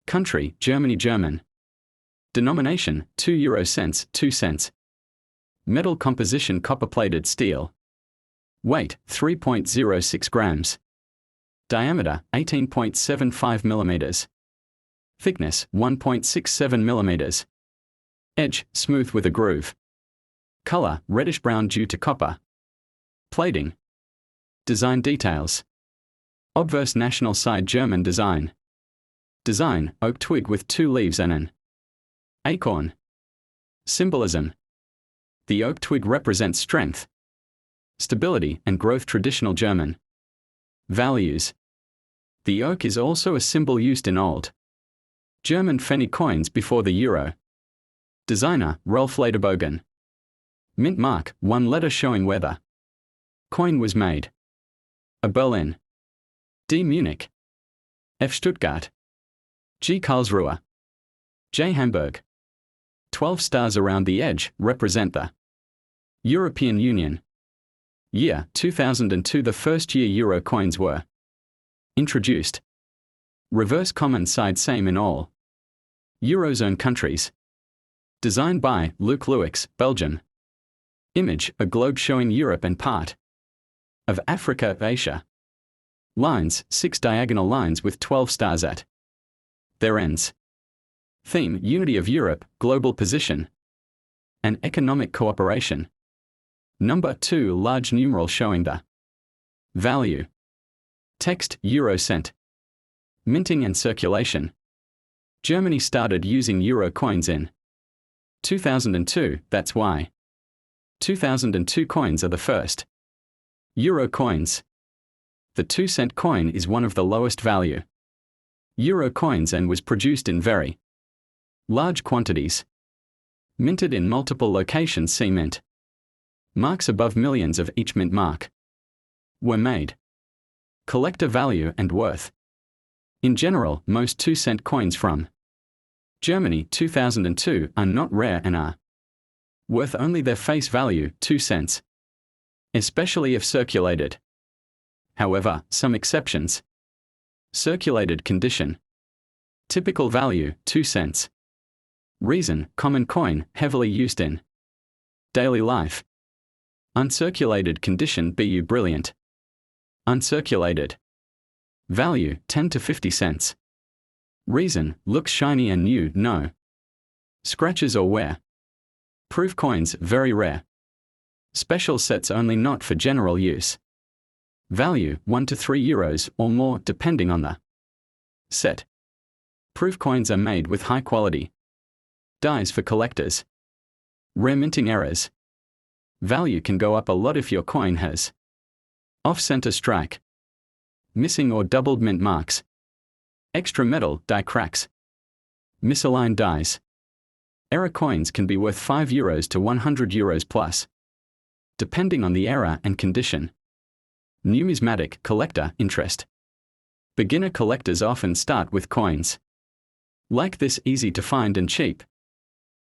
Country, Germany, German. Denomination, 2 euro cents, 2 cents. Metal composition, copper-plated steel. Weight, 3.06 grams. Diameter, 18.75 millimeters. Thickness, 1.67 millimeters. Edge, smooth with a groove. Color, reddish-brown due to copper plating. Design details. Obverse national side German design. Design, oak twig with 2 leaves and an acorn. Symbolism. The oak twig represents strength, stability, and growth. Traditional German values. The oak is also a symbol used in old German Pfennig coins before the euro. Designer, Rolf Lederbogen. Mint mark, 1 letter showing where the coin was made. A Berlin. D Munich. F Stuttgart. G Karlsruhe. J Hamburg. 12 stars around the edge represent the European Union. Year, 2002. The first year euro coins were introduced. Reverse common side same in all Eurozone countries. Designed by Luc Lewix, Belgium. Image, a globe showing Europe and part of Africa, Asia. Lines, 6 diagonal lines with 12 stars at their ends. Theme, unity of Europe, global position, and economic cooperation. Number 2, large numeral showing the value. Text, euro cent. Minting and circulation. Germany started using euro coins in 2002, that's why 2002 coins are the first euro coins. The 2 cent coin is one of the lowest value euro coins and was produced in very large quantities. Minted in multiple locations. See mint. Marks above millions of each mint mark were made. Collector value and worth. In general, most 2-cent coins from Germany 2002 are not rare and are worth only their face value, 2 cents, especially if circulated. However, some exceptions. Circulated condition. Typical value, 2 cents. Reason, common coin, heavily used in daily life. Uncirculated condition, bu brilliant. Uncirculated value, 10 to 50 cents. Reason, looks shiny and new, no scratches or wear. Proof coins, very rare. Special sets only, not for general use. Value, 1 to 3 euros or more, depending on the set. Proof coins are made with high quality dies for collectors. Rare minting errors. Value can go up a lot if your coin has off-center strike, missing or doubled mint marks, extra metal, die cracks, misaligned dies. Error coins can be worth 5 euros to 100 euros plus, depending on the error and condition. Numismatic collector interest. Beginner collectors often start with coins like this, easy to find and cheap.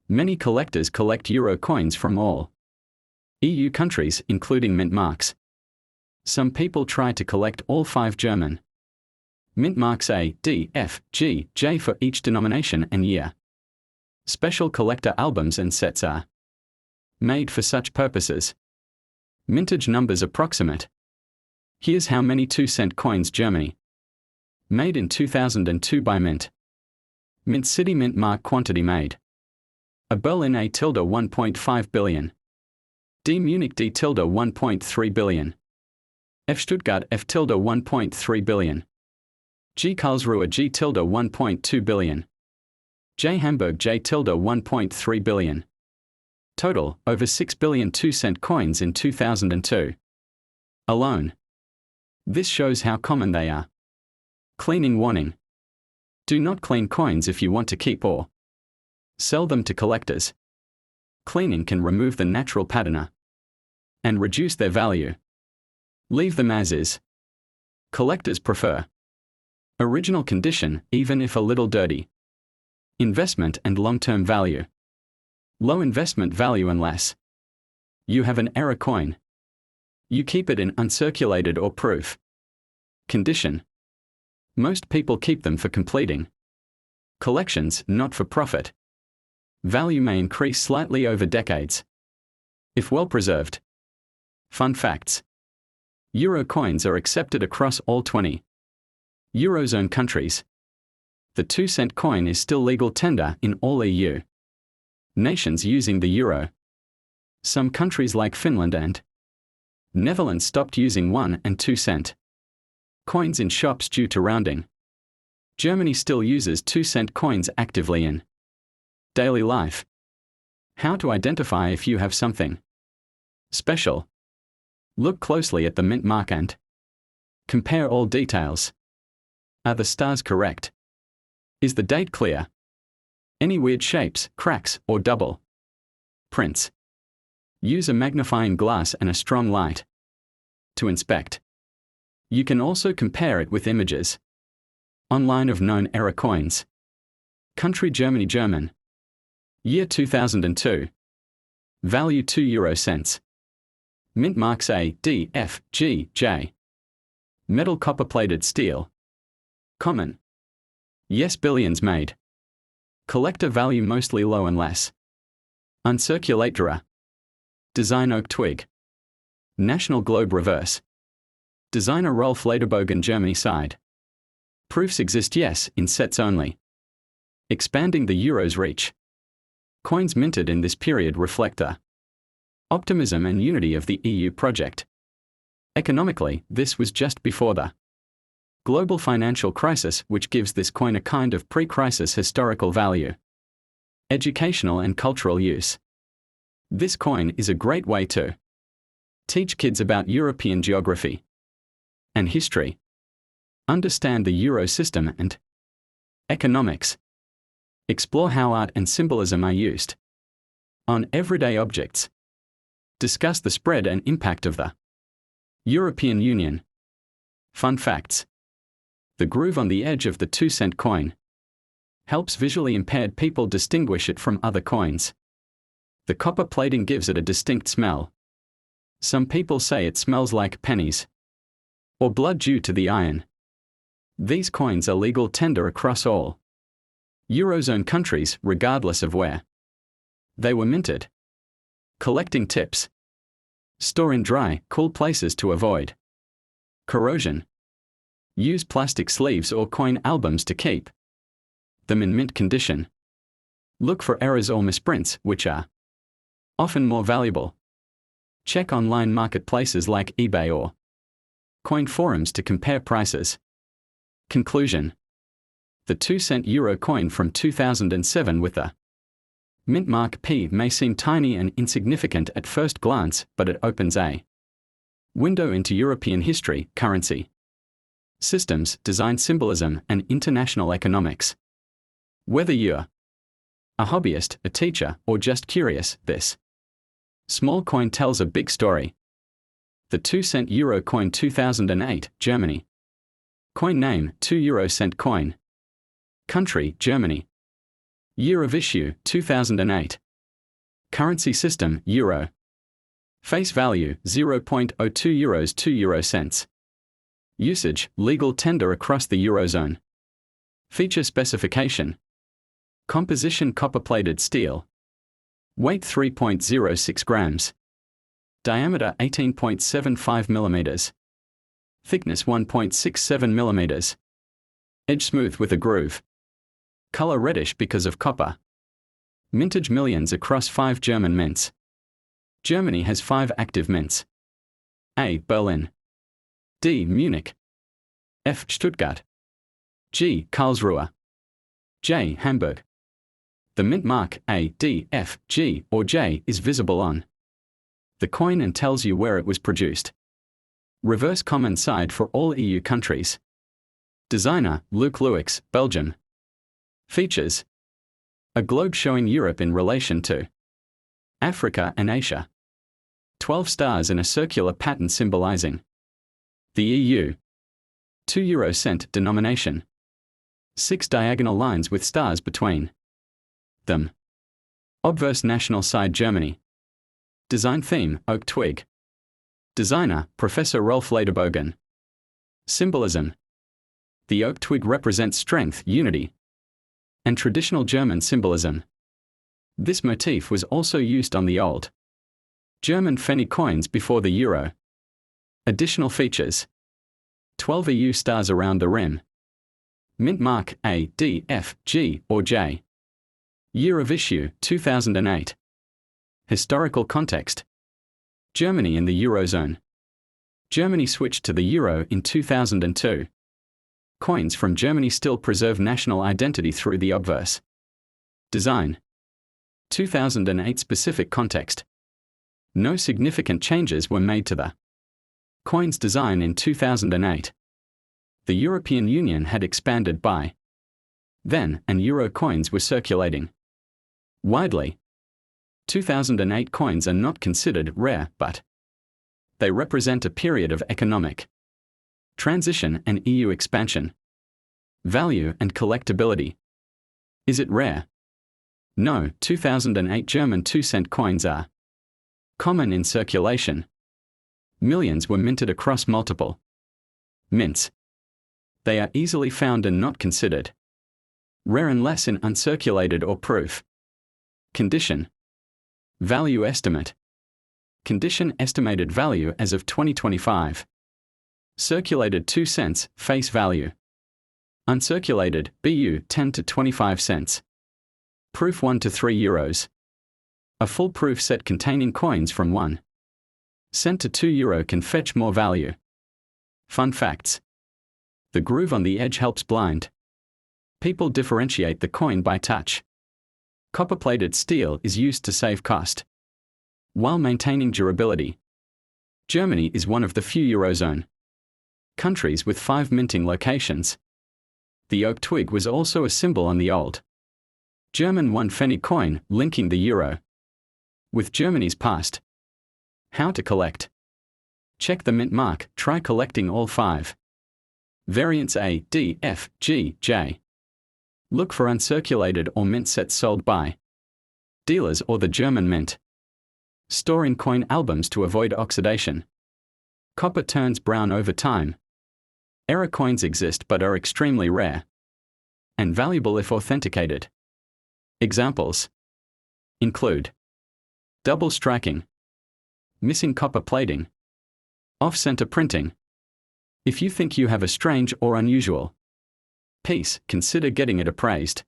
Many collectors collect euro coins from all EU countries, including mint marks. Some people try to collect all 5 German mint marks A, D, F, G, J for each denomination and year. Special collector albums and sets are made for such purposes. Mintage numbers approximate. Here's how many 2-cent coins Germany made in 2002 by Mint. Mint City Mint Mark quantity made. A Berlin A tilde 1.5 billion. D Munich D tilde 1.3 billion. F Stuttgart F tilde 1.3 billion. G Karlsruhe G tilde 1.2 billion. J Hamburg J tilde 1.3 billion. Total, over 6 billion 2-cent coins in 2002 alone. This shows how common they are. Cleaning warning. Do not clean coins if you want to keep or sell them to collectors. Cleaning can remove the natural patina and reduce their value. Leave them as is. Collectors prefer original condition, even if a little dirty. Investment and long-term value. Low investment value unless you have an error coin. You keep it in uncirculated or proof condition. Most people keep them for completing collections, not for profit. Value may increase slightly over decades if well preserved. Fun facts. Euro coins are accepted across all 20 Eurozone countries. The 2-cent coin is still legal tender in all EU nations using the euro. Some countries like Finland and Netherlands stopped using 1 and 2-cent coins in shops due to rounding. Germany still uses 2-cent coins actively in daily life. How to identify if you have something special. Look closely at the mint mark and compare all details. Are the stars correct? Is the date clear? Any weird shapes, cracks, or double prints? Use a magnifying glass and a strong light to inspect. You can also compare it with images online of known error coins. Country Germany German. Year 2002. Value 2 euro cents. Mint marks A, D, F, G, J. Metal copper-plated steel. Common. Yes, billions made. Collector value mostly low unless uncirculator. Design oak twig. National globe reverse. Designer Rolf Lederbogen Germany side. Proofs exist, yes, in sets only. Expanding the euro's reach. Coins minted in this period reflect the optimism and unity of the EU project. Economically, this was just before the global financial crisis, which gives this coin a kind of pre-crisis historical value. Educational and cultural use. This coin is a great way to teach kids about European geography and history, understand the euro system and economics, explore how art and symbolism are used on everyday objects, discuss the spread and impact of the European Union, Fun facts. The groove on the edge of the 2-cent coin helps visually impaired people distinguish it from other coins. The copper plating gives it a distinct smell. Some people say it smells like pennies or blood due to the iron. These coins are legal tender across all Eurozone countries, regardless of where they were minted. Collecting tips. Store in dry, cool places to avoid corrosion. Use plastic sleeves or coin albums to keep them in mint condition. Look for errors or misprints, which are often more valuable. Check online marketplaces like eBay or coin forums to compare prices. Conclusion. The 2-cent euro coin from 2007 with the mint mark P may seem tiny and insignificant at first glance, but it opens a window into European history, currency systems, design symbolism, and international economics. Whether you're a hobbyist, a teacher, or just curious, this small coin tells a big story. The 2-cent euro coin 2008, Germany. Coin name, 2 euro cent coin. Country, Germany. Year of issue, 2008. Currency system, euro. Face value, 0.02 euros 2 euro cents. Usage, legal tender across the Eurozone. Feature specification. Composition copper-plated steel. Weight 3.06 grams. Diameter 18.75 millimeters. Thickness 1.67 millimeters. Edge smooth with a groove. Color reddish because of copper. Mintage millions across 5 German mints. Germany has 5 active mints. A. Berlin. D. Munich. F. Stuttgart. G. Karlsruhe. J. Hamburg. The mint mark A, D, F, G, or J is visible on the coin and tells you where it was produced. Reverse common side for all EU countries. Designer, Luc Louix, Belgium. Features. A globe showing Europe in relation to Africa and Asia. 12 stars in a circular pattern symbolizing the EU. 2 euro cent denomination. 6 diagonal lines with stars between them. Obverse national side Germany. Design theme, oak twig. Designer, Professor Rolf Lederbogen. Symbolism. The oak twig represents strength, unity, and traditional German symbolism. This motif was also used on the old German penny coins before the euro. Additional features. 12 EU stars around the rim. Mint mark A, D, F, G, or J. Year of issue, 2008. Historical context. Germany in the Eurozone. Germany switched to the euro in 2002. Coins from Germany still preserve national identity through the obverse design. 2008 specific context. No significant changes were made to the coin's design in 2008. The European Union had expanded by then, and euro coins were circulating widely. 2008 coins are not considered rare, but they represent a period of economic transition and EU expansion. Value and collectability. Is it rare? No, 2008 German 2-cent coins are common in circulation. Millions were minted across multiple mints. They are easily found and not considered rare unless in uncirculated or proof condition. Value estimate. Condition estimated value as of 2025. Circulated 2 cents, face value. Uncirculated, BU 10 to 25 cents. Proof 1 to 3 euros. A full proof set containing coins from 1 cent to 2 euro can fetch more value. Fun facts. The groove on the edge helps blind people differentiate the coin by touch. Copper-plated steel is used to save cost while maintaining durability. Germany is one of the few Eurozone countries with 5 minting locations. The oak twig was also a symbol on the old German 1 penny coin, linking the euro with Germany's past. How to collect. Check the mint mark, try collecting all 5 Variants A, D, F, G, J. Look for uncirculated or mint sets sold by dealers or the German mint. Store in coin albums to avoid oxidation. Copper turns brown over time. Error coins exist but are extremely rare and valuable if authenticated. Examples include double striking, missing copper plating, off-center printing. If you think you have a strange or unusual piece, consider getting it appraised.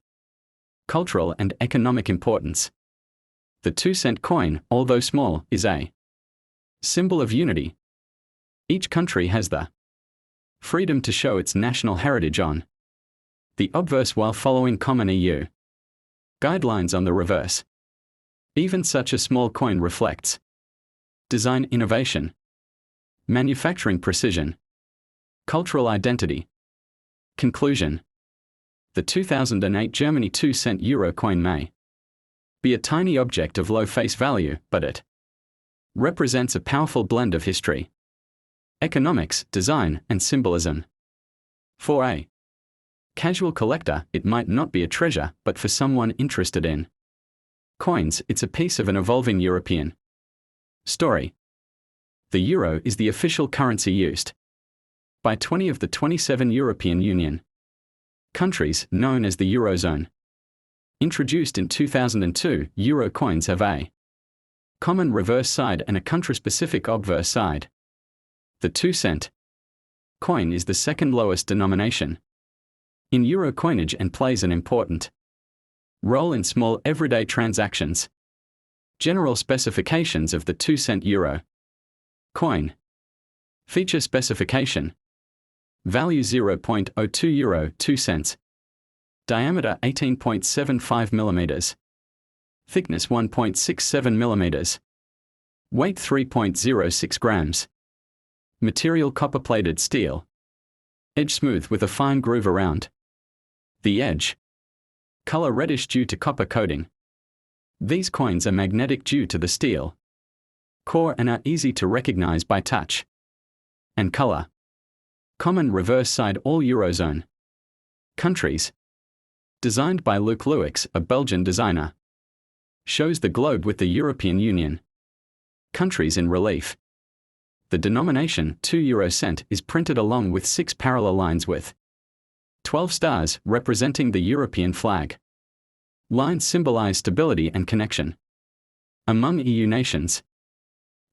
Cultural and economic importance. The 2-cent coin, although small, is a symbol of unity. Each country has the freedom to show its national heritage on the obverse while following common EU guidelines on the reverse. Even such a small coin reflects design innovation, manufacturing precision, cultural identity. Conclusion. The 2008 Germany 2-cent euro coin may be a tiny object of low face value, but it represents a powerful blend of history, economics, design, and symbolism. For a casual collector, it might not be a treasure, but for someone interested in coins, it's a piece of an evolving European story. The euro is the official currency used by 20 of the 27 European Union countries, known as the Eurozone. Introduced in 2002, euro coins have a common reverse side and a country-specific obverse side. The 2-cent coin is the second lowest denomination in euro coinage and plays an important role in small everyday transactions. General specifications of the 2-cent euro coin. Feature specification. Value 0.02 euro 2 cents. Diameter 18.75 mm. Thickness 1.67 mm. Weight 3.06 grams. Material copper-plated steel. Edge smooth with a fine groove around the edge. Color reddish due to copper coating. These coins are magnetic due to the steel core and are easy to recognize by touch and color. Common reverse side all Eurozone countries. Designed by Luc Lewix, a Belgian designer. Shows the globe with the European Union countries in relief. The denomination 2 euro cent is printed along with 6 parallel lines with 12 stars representing the European flag. Lines symbolize stability and connection among EU nations.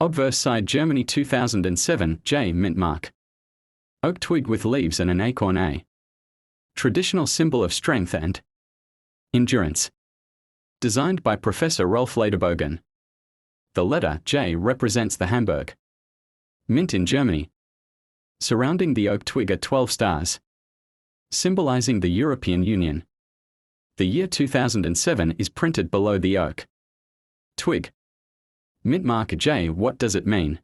Obverse side Germany 2007 J mint mark. Oak twig with leaves and an acorn A. Traditional symbol of strength and endurance. Designed by Professor Rolf Lederbogen. The letter J represents the Hamburg mint in Germany. Surrounding the oak twig are 12 stars, symbolizing the European Union. The year 2007 is printed below the oak twig. Mint mark J. What does it mean?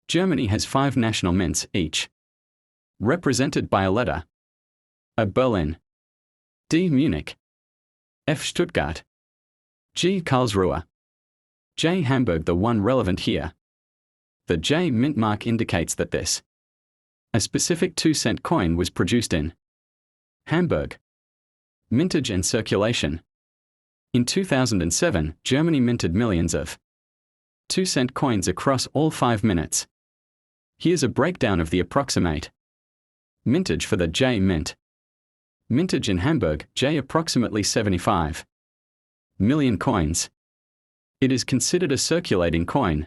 Germany has 5 national mints, each represented by a letter. A Berlin, D Munich, F Stuttgart, G Karlsruhe, J Hamburg. The one relevant here. The J mint mark indicates that this a specific 2-cent coin was produced in Hamburg. Mintage and circulation. In 2007, Germany minted millions of 2-cent coins across all 5 minutes. Here's a breakdown of the approximate mintage for the J mint. Mintage in Hamburg, J approximately 75 million coins. It is considered a circulating coin,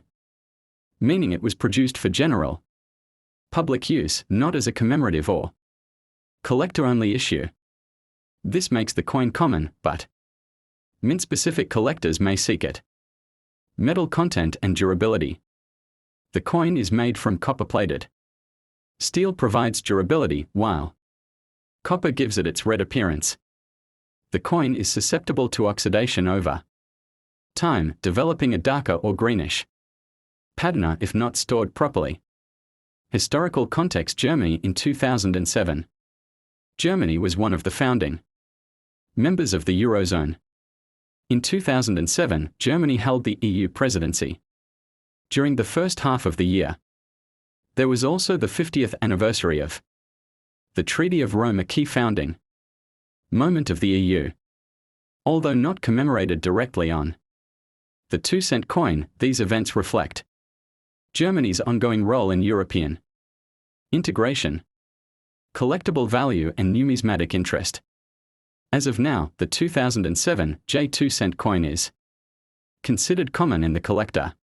meaning it was produced for general public use, not as a commemorative or collector-only issue. This makes the coin common, but mint-specific collectors may seek it. Metal content and durability. The coin is made from copper-plated steel provides durability, while copper gives it its red appearance. The coin is susceptible to oxidation over time, developing a darker or greenish patina if not stored properly. Historical context. Germany in 2007. Germany was one of the founding members of the Eurozone. In 2007, Germany held the EU presidency. During the first half of the year, there was also the 50th anniversary of The Treaty of Rome, a key founding moment of the EU. Although not commemorated directly on the 2-cent coin, these events reflect Germany's ongoing role in European integration, collectible value and numismatic interest. As of now, the 2007 J 2-cent coin is considered common in the collector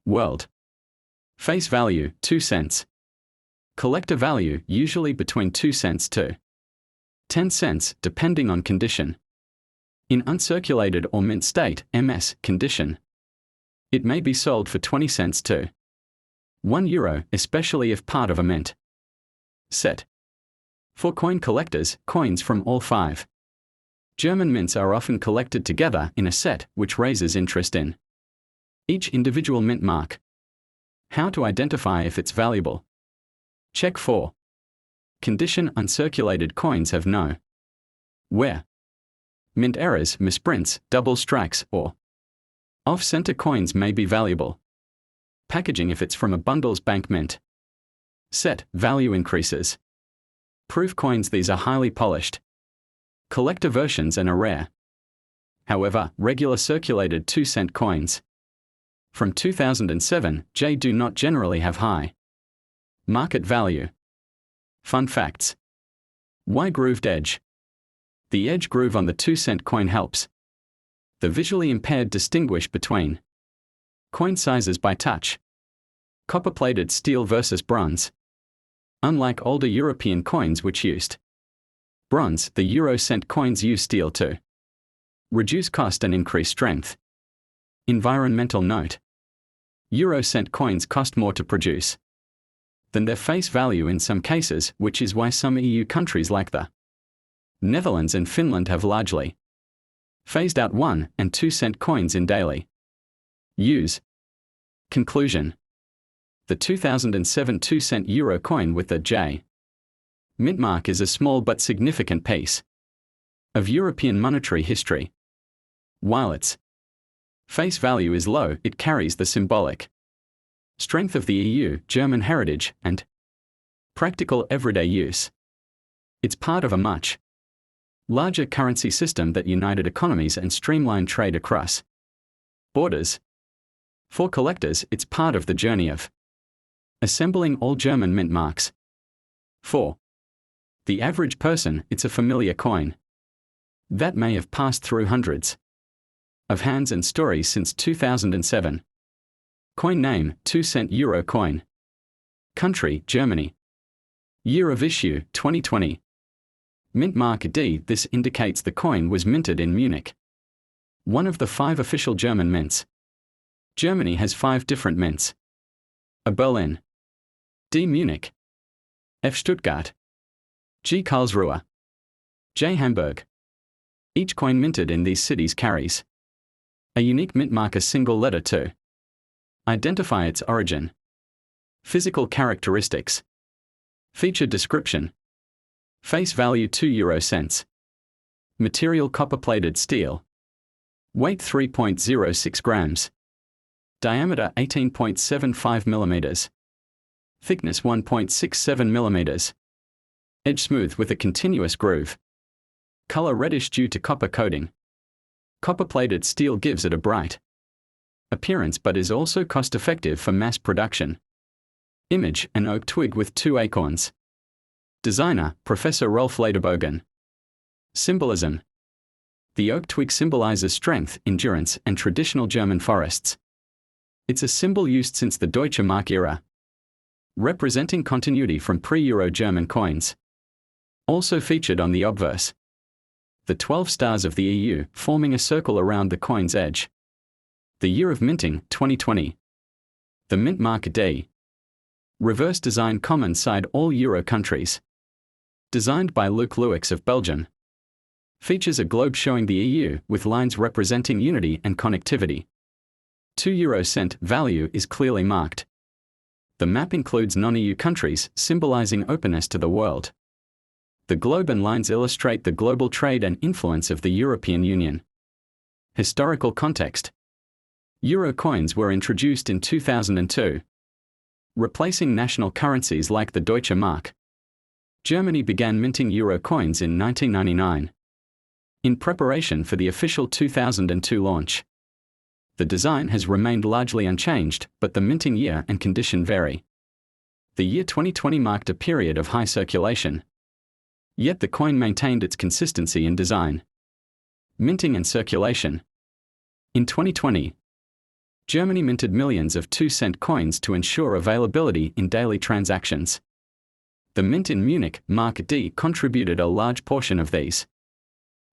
world. Face value, 2 cents. Collector value, usually between 2 cents to 10 cents, depending on condition. In uncirculated or mint state (MS) condition, it may be sold for 20 cents to €1, especially if part of a mint set. For coin collectors, coins from all 5 German mints are often collected together in a set, which raises interest in each individual mint mark. How to identify if it's valuable? Check for condition. Uncirculated coins have no wear, mint errors, misprints, double strikes, or off-center coins may be valuable. Packaging. If it's from a bundles bank mint set, value increases. Proof coins. These are highly polished collector versions and are rare. However, regular circulated 2-cent coins from 2007 J do not generally have high market value. Fun facts. Why grooved edge? The edge groove on the 2-cent coin helps the visually impaired distinguish between coin sizes by touch. Copper-plated steel versus bronze. Unlike older European coins which used bronze, the Euro cent coins use steel to reduce cost and increase strength. Environmental note. Euro cent coins cost more to produce than their face value in some cases, which is why some EU countries like the Netherlands and Finland have largely phased out 1 and 2-cent coins in daily use. Conclusion. The 2007 2-cent euro coin with the J mint mark is a small but significant piece of European monetary history. While its face value is low, it carries the symbolic strength of the EU, German heritage, and practical everyday use. It's part of a much larger currency system that united economies and streamlined trade across borders. For collectors, it's part of the journey of assembling all German mint marks. For the average person, it's a familiar coin that may have passed through hundreds of hands and stories since 2007. Coin name, 2-cent euro coin. Country, Germany. Year of issue, 2020. Mint mark D. This indicates the coin was minted in Munich, one of the 5 official German mints. Germany has 5 different mints. A Berlin, D Munich, F Stuttgart, G Karlsruhe, J Hamburg. Each coin minted in these cities carries a unique mint mark, a single letter to identify its origin. Physical characteristics. Feature description. Face value, 2 euro cents. Material, copper-plated steel. Weight 3.06 grams. Diameter 18.75 millimeters. Thickness 1.67 millimeters. Edge smooth with a continuous groove. Color reddish due to copper coating. Copper-plated steel gives it a bright appearance but is also cost-effective for mass production. Image, an oak twig with 2 acorns. Designer, Professor Rolf Lederbogen. Symbolism. The oak twig symbolizes strength, endurance, and traditional German forests. It's a symbol used since the Deutsche Mark era, representing continuity from pre-Euro German coins. Also featured on the obverse. The 12 stars of the EU, forming a circle around the coin's edge. The year of minting, 2020. The mint mark D. Reverse design, common side, all Euro countries. Designed by Luc Lewix of Belgium. Features a globe showing the EU, with lines representing unity and connectivity. 2 euro cent value is clearly marked. The map includes non-EU countries, symbolizing openness to the world. The globe and lines illustrate the global trade and influence of the European Union. Historical context. Euro coins were introduced in 2002, replacing national currencies like the Deutsche Mark. Germany began minting euro coins in 1999. In preparation for the official 2002 launch. The design has remained largely unchanged, but the minting year and condition vary. The year 2020 marked a period of high circulation. Yet the coin maintained its consistency in design, minting and circulation. In 2020, Germany minted millions of 2-cent coins to ensure availability in daily transactions. The mint in Munich, Mark D, contributed a large portion of these.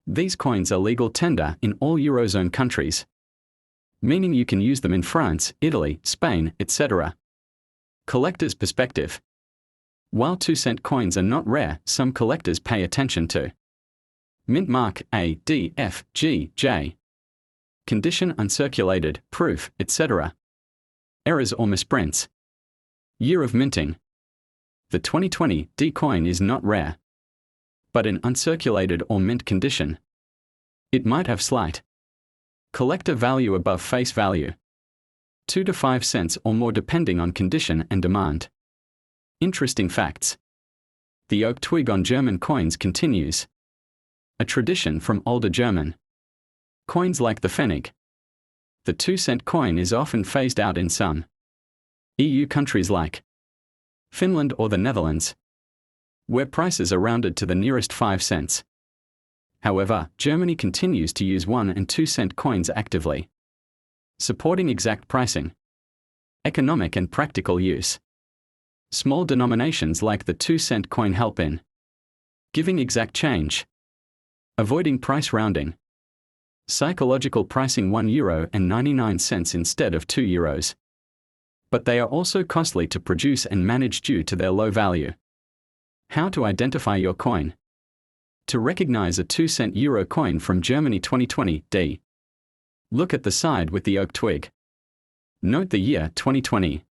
These coins are legal tender in all Eurozone countries, meaning you can use them in France, Italy, Spain, etc. Collector's perspective. While 2-cent coins are not rare, some collectors pay attention to mint mark A, D, F, G, J. Condition uncirculated, proof, etc. Errors or misprints. Year of minting. The 2020 D coin is not rare, but in uncirculated or mint condition. It might have slight collector value above face value. 2 to 5 cents or more depending on condition and demand. Interesting facts. The oak twig on German coins continues. A tradition from older German coins like the Pfennig. The 2-cent coin is often phased out in some EU countries like Finland or the Netherlands, where prices are rounded to the nearest 5 cents. However, Germany continues to use 1 and 2-cent coins actively, supporting exact pricing, economic and practical use. Small denominations like the 2-cent coin help in giving exact change, avoiding price rounding. Psychological pricing €1.99 instead of €2. But they are also costly to produce and manage due to their low value. How to identify your coin. To recognize a 2-cent euro coin from Germany 2020 D. Look at the side with the oak twig. Note the year 2020.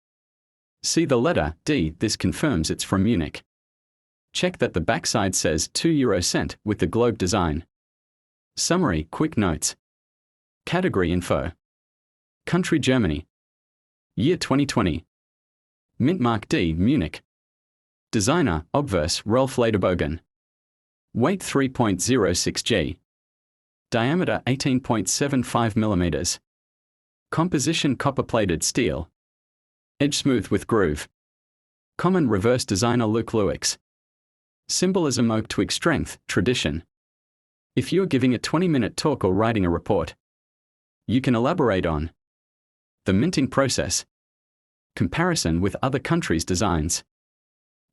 See the letter D, this confirms it's from Munich. Check that the backside says 2 euro cent with the globe design. Summary, quick notes. Category info. Country Germany. Year 2020. Mint mark D, Munich. Designer, obverse, Rolf Lederbogen. Weight 3.06 g. Diameter 18.75 mm. Composition copper-plated steel. Edge smooth with groove. Common reverse designer Luke Lewix. Symbolism oak twig strength, tradition. If you're giving a 20-minute talk or writing a report, you can elaborate on the minting process, comparison with other countries' designs,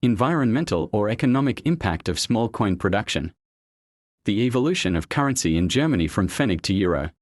environmental or economic impact of small coin production, the evolution of currency in Germany from Pfennig to euro.